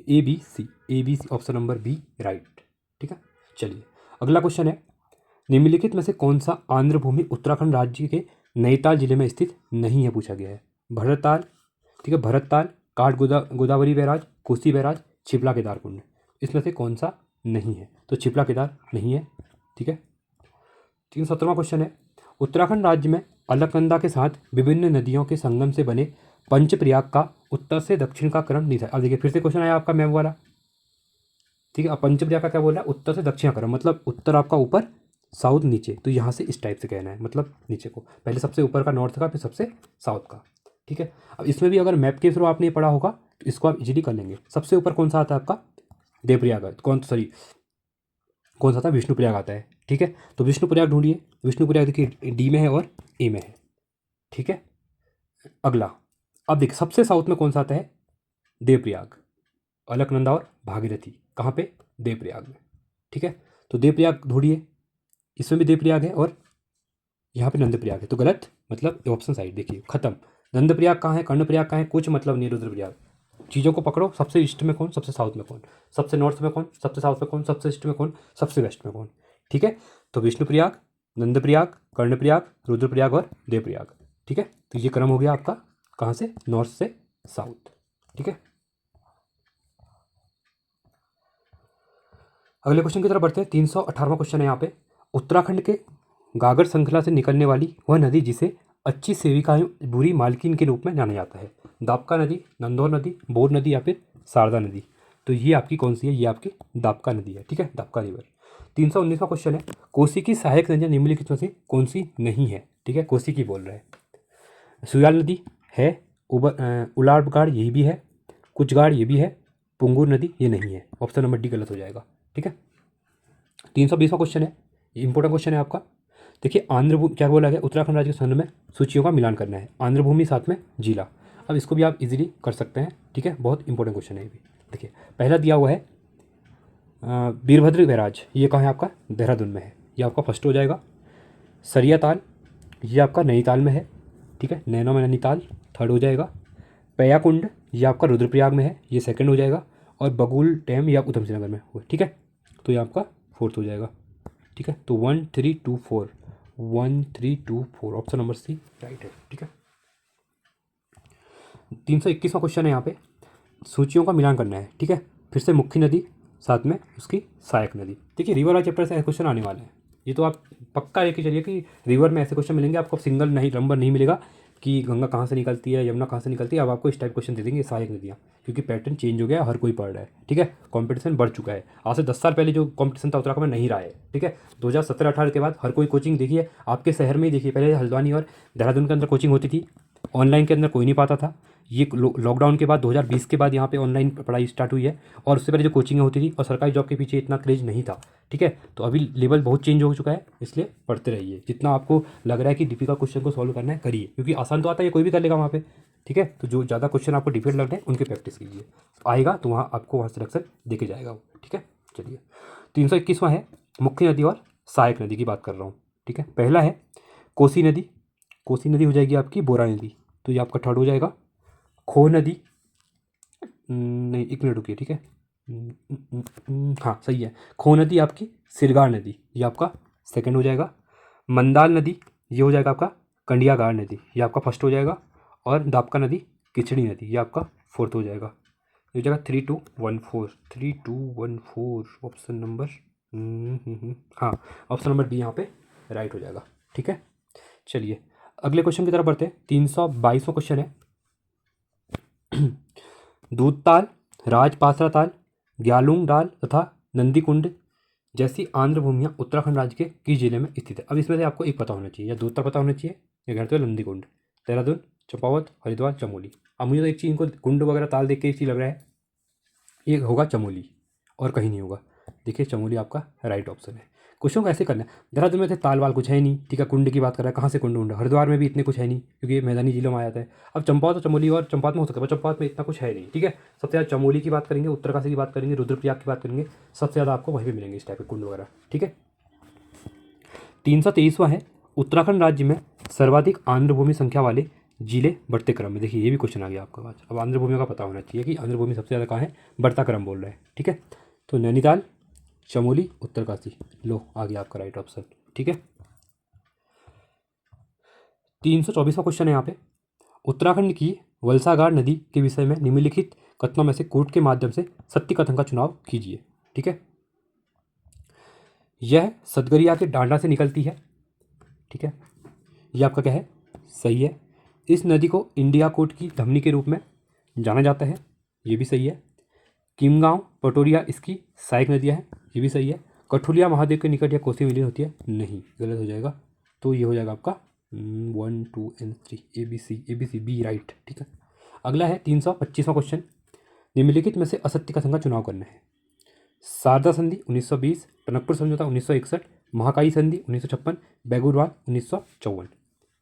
ABC option number B right, ठीक है। चलिए अगला क्वेश्चन है, निम्नलिखित में से कौन सा आंध्र भूमि उत्तराखंड राज्य के नैनीताल जिले में स्थित नहीं है, पूछा गया है। भरतताल, ठीक है, भरतताल, काठ गोदावरी बैराज, कोसी बैराज, छिपला केदार कुंड, इसमें से कौन सा नहीं है। तो छिपला केदार नहीं है, ठीक है। 317वां क्वेश्चन है, उत्तराखंड राज्य में अलकनंदा के साथ विभिन्न नदियों के संगम से बने पंचप्रयाग का उत्तर से दक्षिण का क्रम निधान। अब देखिए फिर से क्वेश्चन आया आपका मैप वाला, ठीक है। अब पंचप्रयाग का क्या बोला है, उत्तर से दक्षिण का क्रम, मतलब उत्तर आपका ऊपर, साउथ नीचे, तो यहाँ से इस टाइप से कहना है, मतलब नीचे को पहले सबसे ऊपर का नॉर्थ का, फिर सबसे साउथ का, ठीक है। अब इसमें भी अगर मैप के थ्रू आपने पढ़ा होगा तो इसको आप इजीली कर लेंगे। सबसे ऊपर कौन सा आता है आपका, देवप्रयाग, कौन सा था, विष्णुप्रयाग आता है, ठीक है। तो विष्णुप्रयाग ढूंढिए, विष्णुप्रयाग देखिए डी में है और ए में है, ठीक है। अगला, अब देखिए सबसे साउथ में कौन सा आता है, देवप्रयाग, अलकनंदा और भागीरथी कहाँ पे, देवप्रयाग में, ठीक है। तो देवप्रयाग ढूंढिए, इसमें भी देवप्रयाग है और यहाँ पे नंदप्रयाग है, तो गलत, मतलब ऑप्शन साइड देखिए खत्म। नंदप्रयाग कहाँ है, कर्णप्रयाग कहाँ है, कुछ मतलब नहीं, रुद्रप्रयाग। चीज़ों को पकड़ो, सबसे ईस्ट में कौन, सबसे साउथ में कौन, सबसे नॉर्थ में कौन, सबसे साउथ में कौन, सबसे ईस्ट में कौन, सबसे वेस्ट में कौन, ठीक है। तो विष्णुप्रयाग, नंदप्रयाग, कर्णप्रयाग, रुद्रप्रयाग और देवप्रयाग, ठीक है। तो ये क्रम हो गया आपका कहाँ से, नॉर्थ से साउथ, ठीक है। अगले क्वेश्चन की तरफ बढ़ते हैं। 318वां क्वेश्चन है यहाँ पे, उत्तराखंड के गागर श्रृंखला से निकलने वाली वह नदी जिसे अच्छी सेविकाएं बुरी मालकिन के रूप में जाना जाता है, दापका नदी, नंदौर नदी, बोर नदी या फिर शारदा नदी। तो ये आपकी कौन सी है, ये आपकी दापका नदी है, ठीक है, दापका रिवर। 319वां क्वेश्चन है, कोसी की सहायक नदियाँ निम्नलिखित में से कौन सी नहीं है, ठीक है, कोसी की बोल रहे हैं। सुयाल नदी है, उलारगाड़ यही भी है, कुचगाड़ ये भी है, पुंगूर नदी ये नहीं है, ऑप्शन नंबर डी गलत हो जाएगा, ठीक है। 320वां क्वेश्चन है, ये इंपॉर्टेंट क्वेश्चन है आपका। देखिए आंध्र भूमि क्या बोला गया, उत्तराखंड राज्य के संबंध में सूचियों का मिलान करना है, आंध्र भूमि साथ में जिला। अब इसको भी आप इजीली कर सकते हैं, ठीक है, बहुत इंपॉर्टेंट क्वेश्चन है ये भी। देखिए पहला दिया हुआ है वीरभद्र बैराज, ये कहाँ है आपका, देहरादून में है, ये आपका फर्स्ट हो जाएगा। सरिया ताल, ये आपका नैनीताल में है, ठीक है, नैनो में नैनीताल थर्ड हो जाएगा। पयाकुंड, ये आपका रुद्रप्रयाग में है, ये सेकंड हो जाएगा। और बगुल डैम, ये आप उधम सिंह नगर में हुआ, ठीक है, तो ये आपका फोर्थ हो जाएगा, ठीक है। तो 1 3 2 4, 1 3 2 4, ऑप्शन नंबर सी राइट है, ठीक है। 321वां क्वेश्चन है यहाँ पे, सूचियों का मिलान करना है, ठीक है। फिर से मुख्य नदी साथ में उसकी सहायक नदी। देखिए रिवर वाला चैप्टर से ऐसे क्वेश्चन आने वाले हैं, ये तो आप पक्का लेके चलिए कि रिवर में ऐसे क्वेश्चन मिलेंगे आपको, सिंगल नहीं नंबर नहीं मिलेगा कि गंगा कहाँ से निकलती है, यमुना कहाँ से निकलती है। अब आपको इस टाइप क्वेश्चन दे देंगे सहायक नदियाँ, क्योंकि पैटर्न चेंज हो गया, हर कोई पढ़ रहा है, ठीक है, कंपटीशन बढ़ चुका है। आज से 10 साल पहले जो कंपटीशन था उत्तराखंड में नहीं रहा है, ठीक है। 2017-18 के बाद हर कोई कोचिंग, देखिए आपके शहर में ही देखिए, पहले हल्द्वानी और देहरादून के अंदर कोचिंग होती थी, ऑनलाइन के अंदर कोई नहीं पाता था। ये लॉकडाउन के बाद 2020 के बाद यहाँ पे ऑनलाइन पढ़ाई स्टार्ट हुई है, और उससे पहले जो कोचिंग होती थी और सरकारी जॉब के पीछे इतना क्रेज नहीं था, ठीक है। तो अभी लेवल बहुत चेंज हो चुका है, इसलिए पढ़ते रहिए। जितना आपको लग रहा है कि डिफिकल्ट क्वेश्चन को सॉल्व करना है करिए, क्योंकि आसान तो आता है, कोई भी कर लेगा वहाँ पे, ठीक है। तो जो ज़्यादा क्वेश्चन आपको डिफिकल्ट लग रहे हैं उनकी प्रैक्टिस कीजिए, आएगा तो वहाँ आपको वहाँ सिलेक्शन देके जाएगा वो, ठीक है। चलिए 321वां है, मुख्य नदी और सहायक नदी की बात कर रहा हूँ, ठीक है। पहला है कोसी नदी, कोसी नदी हो जाएगी आपकी बोरा नदी, तो ये आपका थर्ड हो जाएगा। खो नदी, नहीं एक मिनट रुकिए, ठीक है, हाँ सही है, खो नदी आपकी सिरगार नदी, ये आपका सेकंड हो जाएगा। मंदाल नदी, ये हो जाएगा आपका कंडियागार नदी, ये आपका फर्स्ट हो जाएगा। और दापका नदी किचड़ी नदी, ये आपका फोर्थ हो जाएगा। ये हो जाएगा 3214, 3214, ऑप्शन नंबर हाँ, ऑप्शन नंबर बी यहाँ पे राइट हो जाएगा, ठीक है। चलिए अगले क्वेश्चन की तरफ बढ़ते हैं। 322वां क्वेश्चन है, दूधताल, राजपासरा ताल, ग्यालूंग डाल तथा नंदीकुंड जैसी आंध्र भूमियाँ उत्तराखंड राज्य के किस जिले में स्थित है। अब इसमें से आपको एक पता होना चाहिए, या दूधताल पता होना चाहिए, या गढ़तल, नंदीकुंड, देहरादून, चंपावत, हरिद्वार, चमोली। अब मुझे तो एक चीज़, इनको कुंड वगैरह ताल देख के एक चीज़ लग रहा है, ये होगा चमोली, और कहीं नहीं होगा। देखिए चमोली आपका राइट ऑप्शन है। क्वेश्चन को ऐसे करना है, देहरादून में थे ताल वाल कुछ है नहीं, ठीक है, कुंड की बात कर रहा है, कहाँ से कुंड उंड, हरिद्वार में भी इतने कुछ है नहीं क्योंकि ये मैदानी जिलों में आ जाता है। अब चंपावत और चमोली, और चंपावत में हो सकता है, चंपावत में इतना कुछ है नहीं, ठीक है। सबसे ज़्यादा चमोली की बात करेंगे, उत्तरकाशी की बात करेंगे, रुद्रप्रयाग की बात करेंगे, सबसे ज़्यादा आपको वहीं पर मिलेंगे इस टाइप के कुंड वगैरह, ठीक है। 323वां है, उत्तराखंड राज्य में सर्वाधिक आंध्र भूमि संख्या वाले जिले बढ़ते क्रम में। देखिए ये भी क्वेश्चन आ गया आपके पास। अब आंध्र भूमि का पता होना चाहिए कि आंध्र भूमि सबसे ज़्यादा कहाँ है, बढ़ता क्रम बोल रहा है, ठीक है। तो नैनीताल, चमोली, उत्तरकाशी, लो आ गया आपका राइट ऑप्शन, ठीक है। 324वां क्वेश्चन है यहाँ पे, उत्तराखंड की वलसागार नदी के विषय में निम्नलिखित कथनों में से कोर्ट के माध्यम से सत्य कथन का चुनाव कीजिए, ठीक है। यह सतगरिया के डांडा से निकलती है, ठीक है, यह आपका क्या है, सही है। इस नदी को इंडिया कोट की धमनी के रूप में जाना जाता है, ये भी सही है। किमगांव पटोरिया इसकी सहायक नदियाँ हैं, ये भी सही है। कठुलिया महादेव के निकट या कोसी में विलीन होती है, नहीं, गलत हो जाएगा। तो ये हो जाएगा आपका 1 2 एंड 3 ABC बी राइट। ठीक है, अगला है 325वां क्वेश्चन। निम्नलिखित में से असत्य कथन का चुनाव करना है। शारदा संधि 1920, टनकपुर समझौता 1961, महाकाली संधि 1956, बेगूरवाद 1954।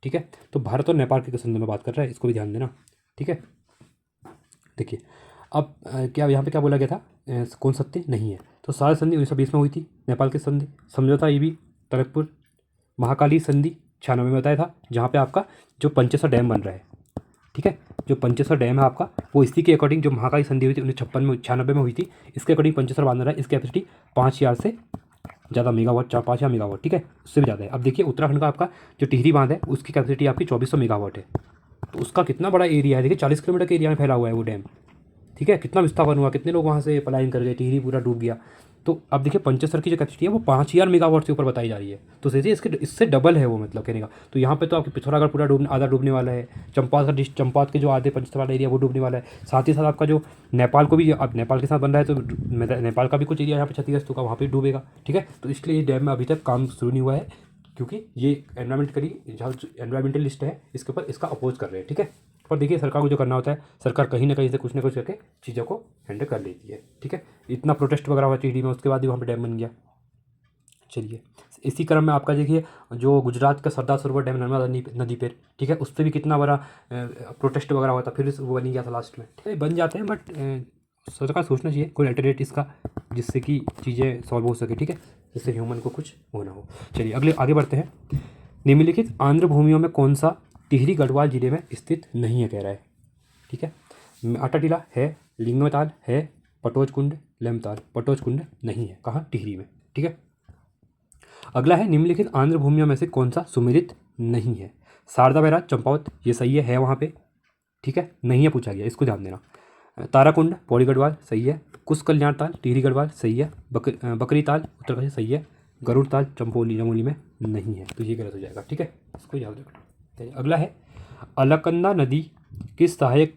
ठीक है, तो भारत और नेपाल के संधि में बात कर रहा है, इसको भी ध्यान देना। ठीक है, देखिए अब क्या यहाँ पे क्या बोला गया था, कौन सत्य नहीं है। तो शारदा संधि 1920 में हुई थी, नेपाल की संधि। समझौता ये भी टनकपुर। महाकाली संधि 96 में बताया था, जहाँ पे आपका जो पंचेश्वर डैम बन रहा है। ठीक है, जो पंचेश्वर डैम है आपका, वो इसी के अकॉर्डिंग जो महाकाली संधि हुई थी 1956 में 96 में हुई थी, इसके अकॉर्डिंग पंचेश्वर बांध रहा है। इसकी कैपेसिटी 5000 से ज़्यादा मेगावाट, 4-5 मेगावाट। ठीक है, उससे भी ज़्यादा है। अब देखिए उत्तराखंड का आपका जो टिहरी बांध है, उसकी कैपेसिटी आपकी 2400 मेगावाट है। तो उसका कितना बड़ा एरिया है, देखिए 40 किलोमीटर के एरिया में फैला हुआ है वो डैम। ठीक है, कितना विस्थापन हुआ, कितने लोग वहाँ से पलायन कर गए, टिहरी पूरा डूब गया। तो अब देखिए पंचेश्वर की जो कैपेसिटी है वो 5000 मेगावाट से ऊपर बताई जा रही है। तो सोचिए इससे डबल है वो, मतलब कहने का। तो यहाँ पे तो आपकी पिथौरागढ़ पूरा आधा डूबने वाला है। चंपावत के जो आधे पंचेश्वर वाला एरिया वो डूबने वाला है। साथ ही साथ आपका जो नेपाल को भी, अब नेपाल के साथ बन रहा है, तो नेपाल का भी कुछ एरिया यहाँ पे क्षतिग्रस्त होगा, वहाँ पर डूबेगा। ठीक है, तो इसलिए डैम में अभी तक काम शुरू नहीं हुआ है, क्योंकि ये एनवायरमेंटलिस्ट है, इसके ऊपर इसका अपोज कर रहे हैं। ठीक है, और देखिए सरकार को जो करना होता है, सरकार कहीं ना कहीं से कुछ ना कुछ करके चीज़ों को हैंडल कर लेती है। ठीक है, इतना प्रोटेस्ट वगैरह हुआ टिहरी में, उसके बाद ही वहाँ पे डैम बन गया। चलिए, इसी क्रम में आपका देखिए जो गुजरात का सरदार सरोवर डैम नर्मदा नदी पर, ठीक है, उस पर भी कितना बड़ा प्रोटेस्ट वगैरह हुआ था, फिर वो बन गया था लास्ट में। ठीक है, बन जाते हैं, बट सरकार सोचना चाहिए कोई अल्टरनेट इसका, जिससे कि चीज़ें सॉल्व हो सके। ठीक है, जिससे ह्यूमन को कुछ होना हो। चलिए आगे बढ़ते हैं। निम्नलिखित आंध्र भूमियों में कौन सा टिहरी गढ़वाल जिले में स्थित नहीं है, कह रहा है। ठीक है, अटाटीला है, लिंगमताल है, पटोच कुंड, लेमताल। पटोच कुंड नहीं है, कहाँ, टिहरी में। ठीक है, अगला है निम्नलिखित आंध्र भूमियों में से कौन सा सुमेलित नहीं है। शारदा बैराज चंपावत, ये सही है वहाँ पे। ठीक है, नहीं है पूछा गया, इसको ध्यान देना। ताराकुंड पौड़ी गढ़वाल सही है। कुश कल्याण ताल टिहरी गढ़वाल सही है। बकरी ताल उत्तरकाशी सही है। गरुड़ ताल चमोली में नहीं है, तो ये गलत हो जाएगा। ठीक है, इसको याद रखना। अगला है अलकनंदा नदी की सहायक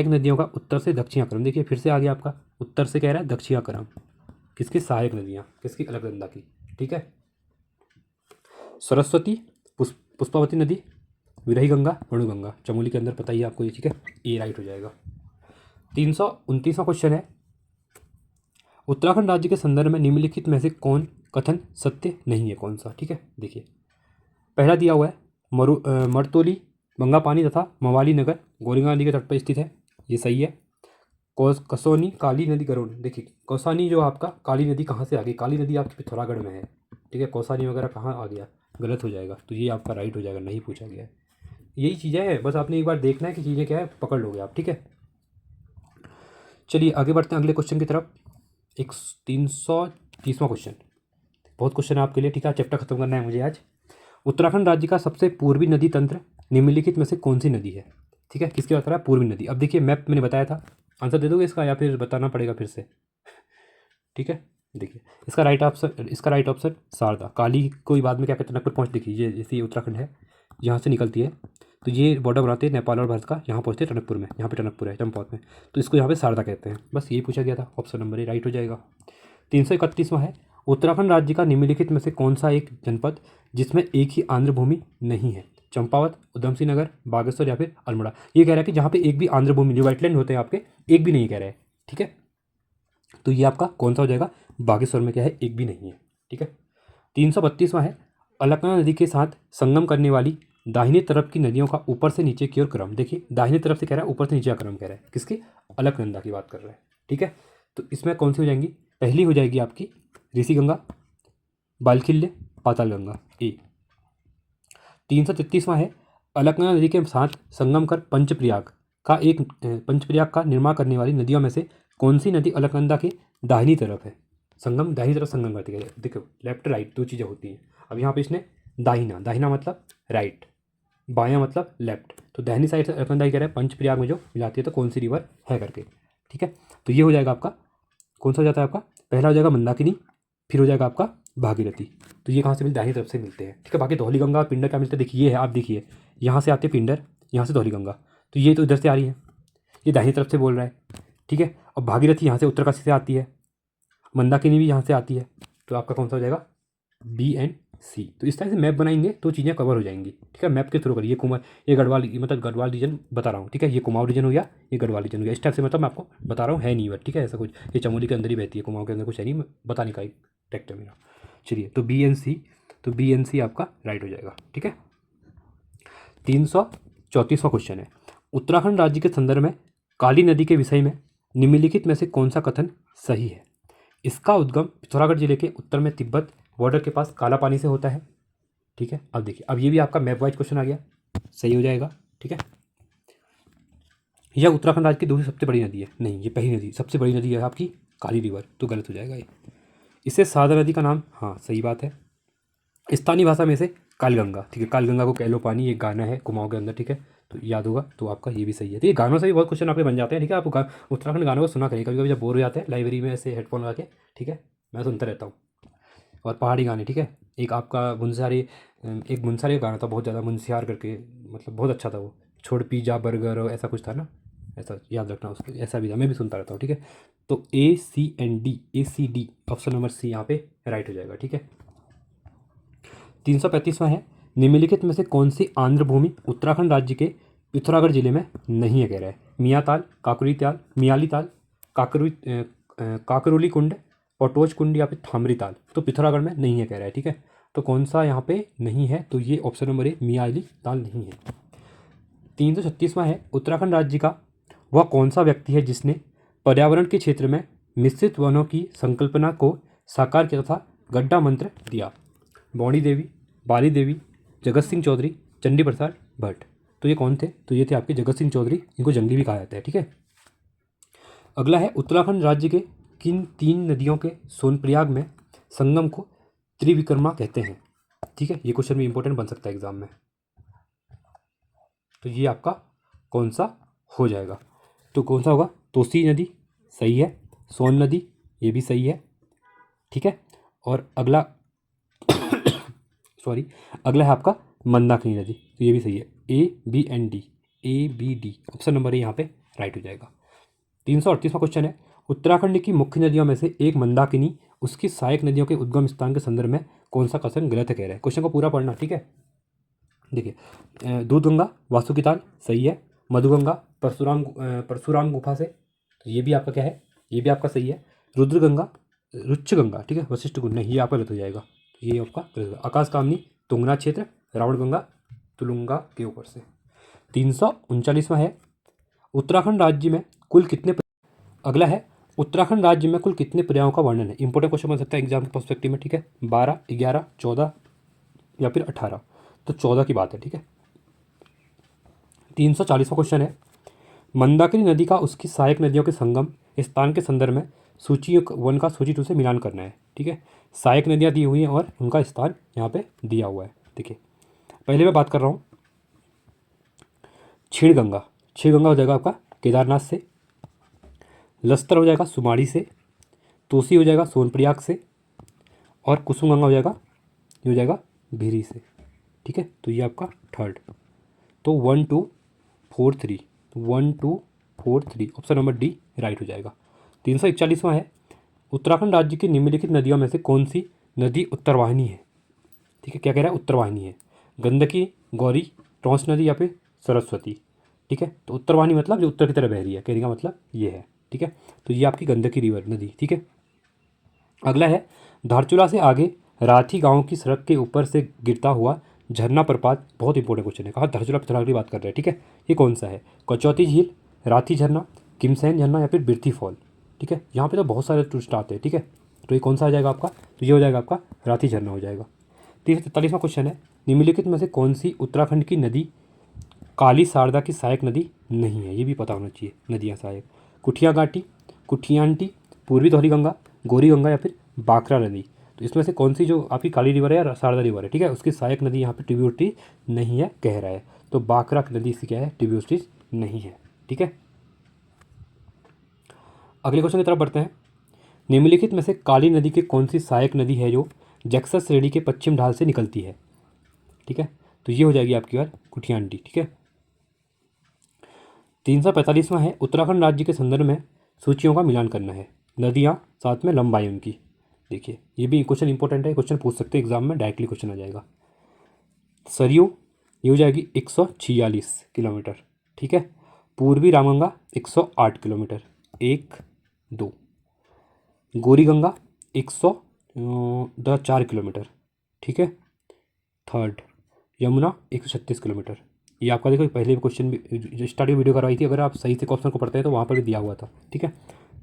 नदियों का उत्तर से दक्षिणाक्रम। देखिए फिर से आ गया आपका, उत्तर से कह रहा है दक्षिणाक्रम। किसकी सहायक नदियाँ, किसकी, अलकनंदा की। ठीक है, सरस्वती, पुष्पावती नदी, विरही गंगा, वेणुगंगा। चमोली के अंदर पता ही है आपको ये। ठीक है, ए राइट हो जाएगा। 329वां क्वेश्चन है, उत्तराखंड राज्य के संदर्भ में निम्नलिखित में से कौन कथन सत्य नहीं है, कौन सा। ठीक है, देखिए पहला दिया हुआ है मरतोली बंगापानी तथा मवाली नगर गोरेगा नदी के तट पर स्थित है, ये सही है। कसौनी काली नदी गरुड़, देखिए कौसानी जो आपका काली नदी कहाँ से आ गई, काली नदी आपकी पिथौरागढ़ में है। ठीक है, कौसानी वगैरह कहाँ आ गया, गलत हो जाएगा। तो ये आपका राइट हो जाएगा, नहीं पूछा गया है। यही चीज़ें हैं, बस आपने एक बार देखना है कि चीज़ें क्या है, पकड़ लोगे आप। ठीक है, चलिए आगे बढ़ते हैं अगले क्वेश्चन की तरफ। एक 330वां क्वेश्चन, बहुत क्वेश्चन है आपके लिए। ठीक है, चैप्टर खत्म करना है मुझे आज। उत्तराखंड राज्य का सबसे पूर्वी नदी तंत्र निम्नलिखित में से कौन सी नदी है। ठीक है, किसकी बात कर रहा है, पूर्वी नदी। अब देखिए मैप मैंने बताया था, आंसर दे दोगे इसका या फिर बताना पड़ेगा फिर से। ठीक है, देखिए इसका राइट ऑप्शन शारदा। काली कोई बाद में क्या कहते हैं, टनकपुर पहुँच, देखिए ये जैसे उत्तराखंड है, यहाँ से निकलती है, तो ये बॉर्डर बनाते हैं नेपाल और भारत का, यहाँ पहुँचते हैं टनकपुर में, यहाँ पे टनकपुर है चंपावत में, तो इसको यहाँ पे शारदा कहते हैं। बस यही पूछा गया था, ऑप्शन नंबर ए राइट हो जाएगा। 331वां है, उत्तराखंड राज्य का निम्नलिखित में से कौन सा एक जनपद जिसमें एक ही आंध्र भूमि नहीं है। चंपावत, उधम सिंह नगर, बागेश्वर या फिर अल्मोड़ा। ये कह रहा है कि जहाँ पे एक भी आंध्र भूमि, जो वेटलैंड होते हैं आपके, एक भी नहीं कह रहा है। ठीक है, तो ये आपका कौन सा हो जाएगा, बागेश्वर में क्या है, एक भी नहीं है। ठीक है, 332वां है, अलकनंदा नदी के साथ संगम करने वाली दाहिने तरफ की नदियों का ऊपर से नीचे की ओर क्रम। देखिए दाहिने तरफ से कह रहा है, ऊपर से नीचे का क्रम कह रहा है, किसकी, अलकनंदा की बात कर रहा है। ठीक है, तो इसमें कौन सी हो जाएंगी, पहली हो जाएगी आपकी ऋषि गंगा, बालखिल्य, पाताल गंगा, ए। 333वां है, अलकनंदा नदी के साथ संगम कर पंचप्रयाग का निर्माण करने वाली नदियों में से कौन सी नदी अलकनंदा के दाहिनी तरफ है। दाहिनी तरफ संगम करती है। देखो लेफ्ट राइट दो चीज़ें होती हैं। अब यहाँ पे इसने दाहिना मतलब राइट, बायां मतलब लेफ्ट, तो दाहिनी साइड से अलकनंदा कह रहा है पंचप्रयाग में जो मिलाती है, तो कौन सी रिवर है करके। ठीक है, तो ये हो जाएगा आपका, कौन सा हो जाता है आपका, पहला हो जाएगा मंदाकिनी, फिर हो जाएगा आपका भागीरथी। तो ये कहाँ से मिलते हैं, दाहिनी तरफ से मिलते हैं, ठीक है। बाकी धौली गंगा और पिंडर क्या मिलते हैं, देखिए ये है, आप देखिए यहाँ से आते हैं पिंडर, यहाँ से धौली गंगा, तो ये तो इधर से आ रही है, ये दाहिनी तरफ से बोल रहा है, ठीक है। और भागीरथी यहाँ से उत्तरकाशी से आती है, मंदाकिनी भी यहाँ से आती है, तो आपका कौन सा हो जाएगा, बी एंड सी। तो इस तरह से मैप बनाएंगे तो चीज़ें कवर हो जाएंगी, ठीक है। मैप के थ्रू करिए, ये कुमार, ये गढ़वाल, मतलब गढ़वाल रीजन बता रहा हूँ, ठीक है। ये कुमाऊं रीजन हो गया, ये गढ़वाल रीजन हो गया, इस टाइप से मतलब मैं आपको बता रहा हूँ, है नहीं बट ठीक है, ऐसा कुछ, ये चमोली के अंदर ही बहती है, कुमाऊं के अंदर कुछ है नहीं, बताने का एक ट्रैक्टर मेरा। चलिए, तो बी एंड सी, तो बी एंड सी आपका राइट हो जाएगा, ठीक है। 334वां क्वेश्चन है, उत्तराखंड राज्य के संदर्भ में काली नदी के विषय में निम्नलिखित में से कौन सा कथन सही है। इसका उद्गम पिथौरागढ़ जिले के उत्तर में तिब्बत बॉर्डर के पास काला पानी से होता है, ठीक है। अब देखिए, अब ये भी आपका मैप वाइज क्वेश्चन आ गया, सही हो जाएगा, ठीक है। यह उत्तराखंड राज्य की दूसरी सबसे बड़ी नदी है, नहीं ये पहली नदी, सबसे बड़ी नदी है आपकी काली रिवर, तो गलत हो जाएगा ये। इससे सागर नदी का नाम, हाँ सही बात है। स्थानीय भाषा में से कालगंगा, ठीक है, कालगंगा को कैलो पानी, एक गाना है कुमाऊं के अंदर, ठीक है, तो याद होगा, तो आपका ये भी सही है। तो ये गानों से भी बहुत क्वेश्चन आपके बन जाते हैं, ठीक है। आप उत्तराखंड गानों को सुना करिए, कभी कभी जब बोर हो जाते हैं लाइब्रेरी में ऐसे हेडफोन लगा के, ठीक है, मैं सुनता रहता हूँ। और पहाड़ी गाने, ठीक है, एक आपका मुंसारी, एक मुंसारी का गाना था बहुत ज़्यादा, मुंसियार करके, मतलब बहुत अच्छा था वो, छोड़ पिज़्ज़ा बर्गर और ऐसा कुछ था ना, ऐसा याद रखना उसको, ऐसा भी था, मैं भी सुनता रहता हूँ, ठीक है। तो ACD ऑप्शन नंबर सी यहाँ पे राइट हो जाएगा, ठीक है। 335वां है, निम्नलिखित में से कौन सी आंध्र भूमि उत्तराखंड राज्य के पिथौरागढ़ जिले में नहीं है, कह रहा है। मियाँ ताल, काकुरी ताल, मियाली ताल, काकरोली कुंड, पटोच कुंड या फिर थामरी ताल। तो पिथौरागढ़ में नहीं है कह रहा है, ठीक है। तो कौन सा यहाँ पे नहीं है, तो ये ऑप्शन नंबर ए मियाली ताल नहीं है। 336वां है, उत्तराखंड राज्य का वह कौन सा व्यक्ति है जिसने पर्यावरण के क्षेत्र में मिश्रित वनों की संकल्पना को साकार किया तथा गड्ढा मंत्र दिया। बौड़ी देवी, बाली देवी, जगत सिंह चौधरी, चंडी प्रसाद भट्ट। तो ये कौन थे, तो ये थे आपके जगत सिंह चौधरी, इनको जंगली भी कहा जाता है, ठीक है। अगला है, उत्तराखंड राज्य के किन 3 नदियों के सोनप्रयाग में संगम को त्रिविक्रमा कहते हैं, ठीक है। ये क्वेश्चन भी इंपॉर्टेंट बन सकता है एग्जाम में। तो ये आपका कौन सा हो जाएगा, तो कौन सा होगा, तोसी नदी सही है, सोन नदी ये भी सही है, ठीक है। और अगला सॉरी, अगला है आपका मंदाकिनी नदी, तो ये भी सही है, ABD ऑप्शन नंबर ए यहाँ पे राइट हो जाएगा। 338वां क्वेश्चन है, उत्तराखंड की मुख्य नदियों में से एक मंदाकिनी उसकी सहायक नदियों के उद्गम स्थान के संदर्भ में कौन सा कथन गलत है, कह रहा है। क्वेश्चन को पूरा पढ़ना, ठीक है। देखिए, दूधगंगा वासुकी ताल सही है, मधुगंगा परशुराम गुफा से, तो ये भी आपका क्या है, ये भी आपका सही है। रुद्रगंगा रुच्चगंगा, ठीक है, वशिष्ठ कुंड नहीं, ये आपका गलत हो जाएगा, तो ये आपका गलत होगा। आकाशकामनी तुंगना क्षेत्र, रावणगंगा तुलुंगा के ऊपर से। 339वां है, उत्तराखंड राज्य में कुल कितने, अगला है, उत्तराखंड राज्य में कुल कितने पर्यायों का वर्णन है। इंपॉर्टेंट क्वेश्चन बन सकता है एग्जाम के पर्सपेक्टिव में, ठीक है। 12, 11, 14 या फिर 18, तो 14 की बात है, ठीक है। 340वां क्वेश्चन है, मंदाकिनी नदी का उसकी सहायक नदियों के संगम स्थान के संदर्भ में सूची 1 का सूची 2 से मिलान करना है, ठीक है। सहायक नदियाँ दी हुई हैं और उनका स्थान यहाँ पे दिया हुआ है। देखिए, पहले मैं बात कर रहा हूँ क्षीणगंगा, क्षीणगंगा हो जाएगा आपका केदारनाथ से, लस्तर हो जाएगा सुमाड़ी से, तोसी हो जाएगा सोनप्रयाग से, और कुसुमगंगा हो जाएगा, ये हो जाएगा भिरी से, ठीक है। तो ये आपका थर्ड, तो 1 2 4 3, 1 2 4 3 ऑप्शन नंबर डी राइट हो जाएगा। 341वां है, उत्तराखंड राज्य की निम्नलिखित नदियों में से कौन सी नदी उत्तरवाहिनी है, ठीक है। क्या कह रहा है, उत्तरवाहिनी है। गंडकी, गौरी, टोंस नदी या फिर सरस्वती, ठीक है। तो उत्तरवाहिनी मतलब जो उत्तर की तरफ बह रही है, कहने का मतलब ये है, ठीक है। तो ये आपकी गंडकी रिवर नदी, ठीक है। अगला है, धारचूला से आगे राथी गांव की सड़क के ऊपर से गिरता हुआ झरना प्रपात, बहुत इंपॉर्टेंट क्वेश्चन है, कहा धारचूला पिथौरागढ़ की बात कर रहे हैं, ठीक है। ये कौन सा है, कचौती झील, राथी झरना, किमसैन झरना या फिर बिरथी फॉल, ठीक है। यहाँ पे तो बहुत सारे टूरिस्ट आते हैं, ठीक है। तो ये कौन सा आ जाएगा आपका, तो ये हो जाएगा आपका राथी झरना हो जाएगा। 343वां क्वेश्चन है, निम्नलिखित में से कौन सी उत्तराखंड की नदी काली शारदा की सहायक नदी नहीं है, ये भी पता होना चाहिए, नदियाँ सहायक। कुठिया घाटी, कुठियानटी, पूर्वी धौली गंगा, गोरी गंगा या फिर बाकरा नदी। तो इसमें से कौन सी जो आपकी काली रिवर है या शारदा रिवर है, ठीक है, उसकी सहायक नदी यहाँ पे ट्रिब्यूटरी नहीं है कह रहा है। तो बाकरा नदी इसकी क्या है, ट्रिब्यूटरी नहीं है, ठीक है। अगले क्वेश्चन की तरफ बढ़ते हैं, निम्नलिखित में से काली नदी की कौन सी सहायक नदी है जो जक्सर श्रेणी के पश्चिम ढाल से निकलती है। ठीक है, तो ये हो जाएगी आपकी बार कुठियांडी। ठीक है, 345वां है उत्तराखंड राज्य के संदर्भ में सूचियों का मिलान करना है। नदियाँ साथ में लंबाई उनकी। देखिए ये भी क्वेश्चन इंपॉर्टेंट है, क्वेश्चन पूछ सकते हैं एग्जाम में, डायरेक्टली क्वेश्चन आ जाएगा। सरयू ये हो जाएगी 146 किलोमीटर। ठीक है, पूर्वी रामगंगा 108 किलोमीटर, 1 2। गौरी गंगा 104 किलोमीटर। ठीक है, थर्ड यमुना 136 किलोमीटर। ये आपका देखो पहले भी क्वेश्चन भी जो स्टार्टिंग वीडियो करवाई थी, अगर आप सही से क्वेश्चन को पढ़ते हैं तो वहाँ पर भी दिया हुआ था। ठीक है,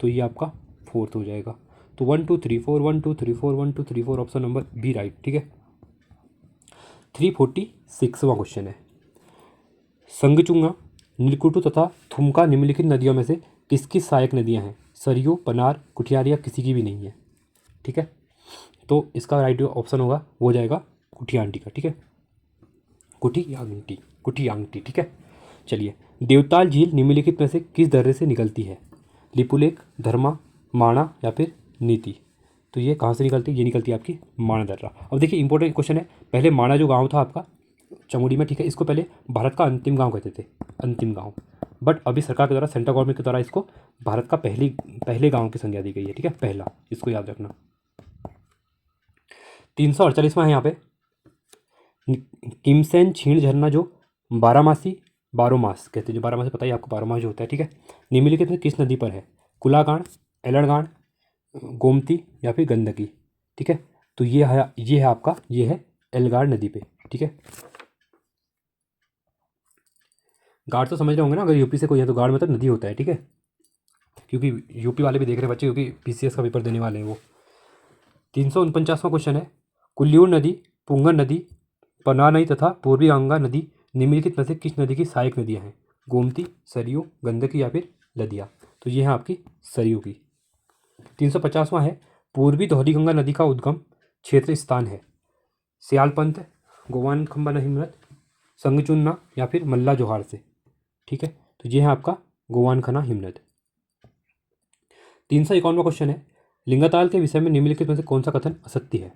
तो ये आपका फोर्थ हो जाएगा। तो 1 2 3 4 1 2 3 4 1 2 3 4 ऑप्शन नंबर बी राइट। ठीक है, 346वां क्वेश्चन है संगचुंगा, नीलकुटु तथा थुमका निम्नलिखित नदियों में से किसकी सहायक नदियां हैं? सरयू, पनार, कुठियार या किसी की भी नहीं है। ठीक है, तो इसका राइट ऑप्शन होगा वो हो जाएगा कुठियांटी का। ठीक है, कुठियांगटी। ठीक है, चलिए देवताल झील निम्नलिखित में से किस दर्रे से निकलती है? लिपुलेख, धर्मा, माणा या फिर नीति। तो ये कहाँ से निकलती है? ये निकलती है आपकी माणा दर्रा। अब देखिए इंपॉर्टेंट क्वेश्चन है, पहले माणा जो गांव था आपका चमोली में, ठीक है, इसको पहले भारत का अंतिम गांव कहते थे, अंतिम गांव, बट अभी सरकार के द्वारा, सेंट्रल गवर्नमेंट के द्वारा इसको भारत का पहले गांव की संज्ञा दी गई है। ठीक है, पहला, इसको याद रखना। 348वां है यहाँ पे किमसेन छीण झरना जो बारामासी, बारोमास कहते हैं, जो बारामासी पता ही आपको, बारोमास जो होता है। ठीक है, निम्नलिखित में किस नदी पर है? कुलागाण, एलड़गाण, गोमती या फिर गंडकी। ठीक है, तो ये है आपका, ये है एलगाड़ नदी पे। ठीक है, गाड़ तो समझ रहे होंगे ना, अगर यूपी से कोई है तो गाड़ मतलब नदी होता है। ठीक है, क्योंकि यूपी वाले भी देख रहे हैं बच्चे, क्योंकि पीसीएस का पेपर देने वाले हैं वो। 349वां क्वेश्चन है कुल्यूर नदी, पुंगन नदी, पनार नदी तथा पूर्वी गंगा नदी निम्नलिखित में से किस नदी की सहायक नदियाँ हैं? गोमती, सरयू, गंडकी या फिर लदिया। तो ये है आपकी सरयू की। 350वां है पूर्वी धौलीगंगा नदी का उद्गम क्षेत्र स्थान है? सियालपंथ, गोवान खंबा हिमनद, संगचुन्ना या फिर मल्ला जोहार से। ठीक है, तो ये है आपका गोवान खना हिमनद। 351वां क्वेश्चन है लिंगाताल के विषय में निम्नलिखित में से कौन सा कथन असत्य है?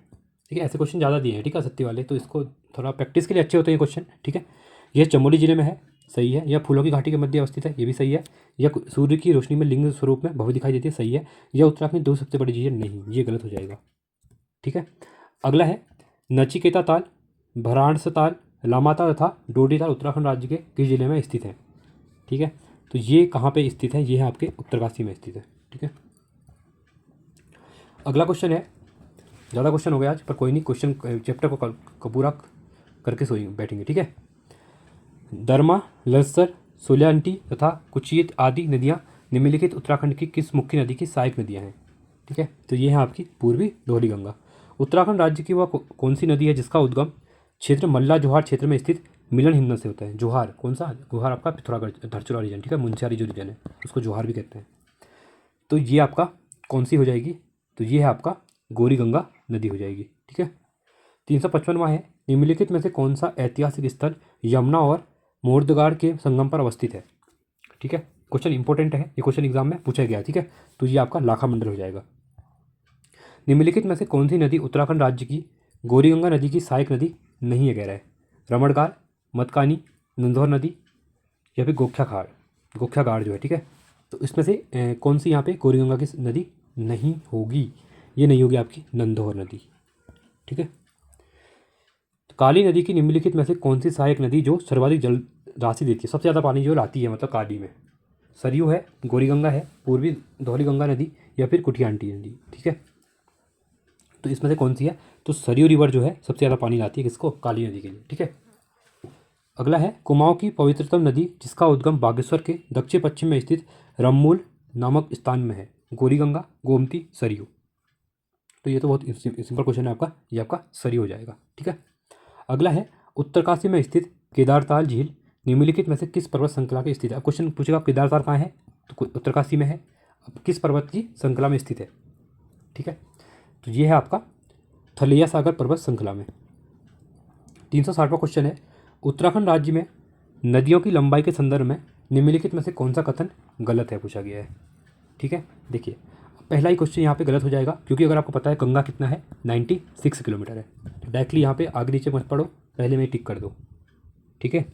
ठीक है, ऐसे क्वेश्चन ज़्यादा दिए हैं, ठीक है, असत्य वाले, तो इसको थोड़ा प्रैक्टिस के लिए अच्छे होते हैं क्वेश्चन। ठीक है, यह चमोली जिले में है, सही है। यह फूलों की घाटी के मध्य अवस्थित है, ये भी सही है। यह सूर्य की रोशनी में लिंग स्वरूप में भव्य दिखाई देती है, सही है। यह उत्तराखंड की दो सबसे बड़ी झील नहीं, ये गलत हो जाएगा। ठीक है, अगला है नचिकेता ताल, भराड़स ताल, लामाता तथा डोडी ताल उत्तराखंड राज्य के किस जिले में स्थित है? ठीक है, तो ये कहाँ पे स्थित है? ये है आपके उत्तरकाशी में स्थित है। ठीक है, अगला क्वेश्चन है, ज़्यादा क्वेश्चन हो गया आज, पर कोई नहीं, क्वेश्चन चैप्टर को पूरा करके सोई बैठेंगे। ठीक है, दरमा, ललसर, सोलंटी तथा कुचित आदि नदियाँ निम्नलिखित उत्तराखंड की किस मुख्य नदी की सहायक नदियाँ हैं? ठीक है, तो ये है आपकी पूर्वी धौली गंगा। उत्तराखंड राज्य की वह कौन सी नदी है जिसका उद्गम क्षेत्र मल्ला जोहार क्षेत्र में स्थित मिलन हिमनद से होता है? जोहार, कौन सा जोहार? आपका पिथौरागढ़ धरचुला रीजन। ठीक है, मुंशियारी जो रीजन है उसको जोहार भी कहते हैं। तो ये आपका कौन सी हो जाएगी? तो ये है आपका गौरी गंगा नदी हो जाएगी। ठीक है, 355वां है निम्नलिखित में से कौन सा ऐतिहासिक स्थल यमुना और मोर्दगाड़ के संगम पर अवस्थित है? ठीक है, क्वेश्चन इंपॉर्टेंट है, ये क्वेश्चन एग्जाम में पूछा गया। ठीक है, तो ये आपका लाखा मंडल हो जाएगा। निम्नलिखित में से कौन सी नदी उत्तराखंड राज्य की गौरीगंगा नदी की सहायक नदी नहीं है? कह रहा है रमणगार, मतकानी, नंदौर नदी या फिर गोख्यागाड़ जो है। ठीक है, तो इसमें से कौन सी यहाँ पे गौरीगंगा की नदी नहीं होगी? ये नहीं होगी आपकी नंदौर नदी। ठीक है, तो काली नदी की निम्नलिखित में से कौन सी सहायक नदी जो सर्वाधिक जल राशि देती है, सबसे ज़्यादा पानी जो लाती है, मतलब काली में? सरयू है, गौरीगंगा है, पूर्वी धौलीगंगा नदी या फिर कुठियांटी नदी। ठीक है, तो इसमें से कौन सी है? तो सरयू रिवर जो है सबसे ज़्यादा पानी लाती है किसको? काली नदी के लिए। ठीक है, अगला है कुमाऊं की पवित्रतम नदी जिसका उद्गम बागेश्वर के दक्षिण पश्चिम में स्थित रममूल नामक स्थान में है? गौरीगंगा, गोमती, सरयू। तो ये तो बहुत सिंपल क्वेश्चन है आपका, ये आपका सरयू हो जाएगा। ठीक है, अगला है उत्तरकाशी में स्थित केदारताल झील निम्नलिखित में से किस पर्वत श्रृंखला की स्थित है? अब क्वेश्चन पूछेगा केदारताल कहाँ है, तो उत्तरकाशी में है। अब किस पर्वत की श्रृंखला में स्थित है? ठीक है, तो ये है आपका थलैया सागर पर्वत श्रृंखला में। 360वां क्वेश्चन है उत्तराखंड राज्य में नदियों की लंबाई के संदर्भ में निम्नलिखित में से कौन सा कथन गलत है? पूछा गया है। ठीक है, देखिए पहला ही क्वेश्चन यहाँ पे गलत हो जाएगा, क्योंकि अगर आपको पता है गंगा कितना है 96 किलोमीटर है, तो डायरेक्टली यहाँ पे आगे नीचे मत पढ़ो, पहले में टिक कर दो। ठीक है,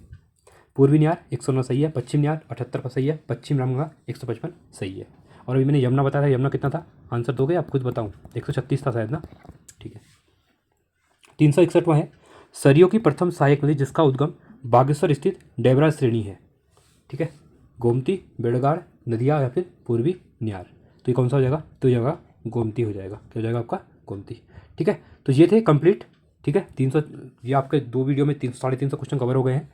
पूर्वी न्यार 109 सही है, पश्चिम न्यार 78 पर सही है, पश्चिम रामगंगा 155 सही है। और अभी मैंने यमुना बताया था, यमुना कितना था, आंसर दोगे आप खुद बताऊँ, 136 था शायद ना। ठीक है, 361वां है, सरयू की प्रथम सहायक नदी जिसका उद्गम बागेश्वर स्थित डेबरा श्रेणी है। ठीक है, गोमती, बेड़गाड़, नदिया या फिर पूर्वी न्यार। तो ये कौन सा हो जाएगा, तो ये होगा गोमती हो जाएगा। क्या हो जाएगा आपका, गोमती। ठीक है, तो ये थे कंप्लीट। ठीक है, 300, ये आपके 2 वीडियो में 300-350 क्वेश्चन कवर हो गए हैं।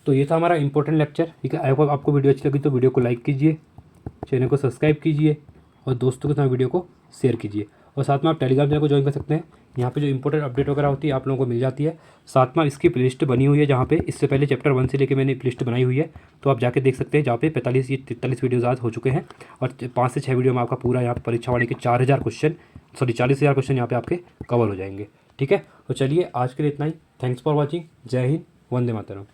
तो ये था हमारा इंपॉर्टेंट लेक्चर। ठीक है, अगर आपको वीडियो अच्छी लगी तो वीडियो को लाइक कीजिए, चैनल को सब्सक्राइब कीजिए और दोस्तों के साथ वीडियो को शेयर कीजिए। और साथ में आप टेलीग्राम चैनल को ज्वाइन कर सकते हैं, यहाँ पे जो इंपॉर्टेंट अपडेट वगैरह होती है आप लोगों को मिल जाती है। साथ में इसकी प्लेलिस्ट बनी हुई है, जहाँ पे इससे पहले चैप्टर 1 से लेकर मैंने प्लेलिस्ट बनाई हुई है, तो आप जाके देख सकते हैं, जहाँ पे 43 वीडियोज़ आज हो चुके हैं और 5 से 6 वीडियो में आपका पूरा यहाँ परीक्षा वाले के 40,000 क्वेश्चन, 40,000 क्वेश्चन यहाँ पे आपके कवर हो जाएंगे। ठीक है, तो चलिए आज के लिए इतना ही। Thanks for watching. जय हिंद, वंदे मातरम।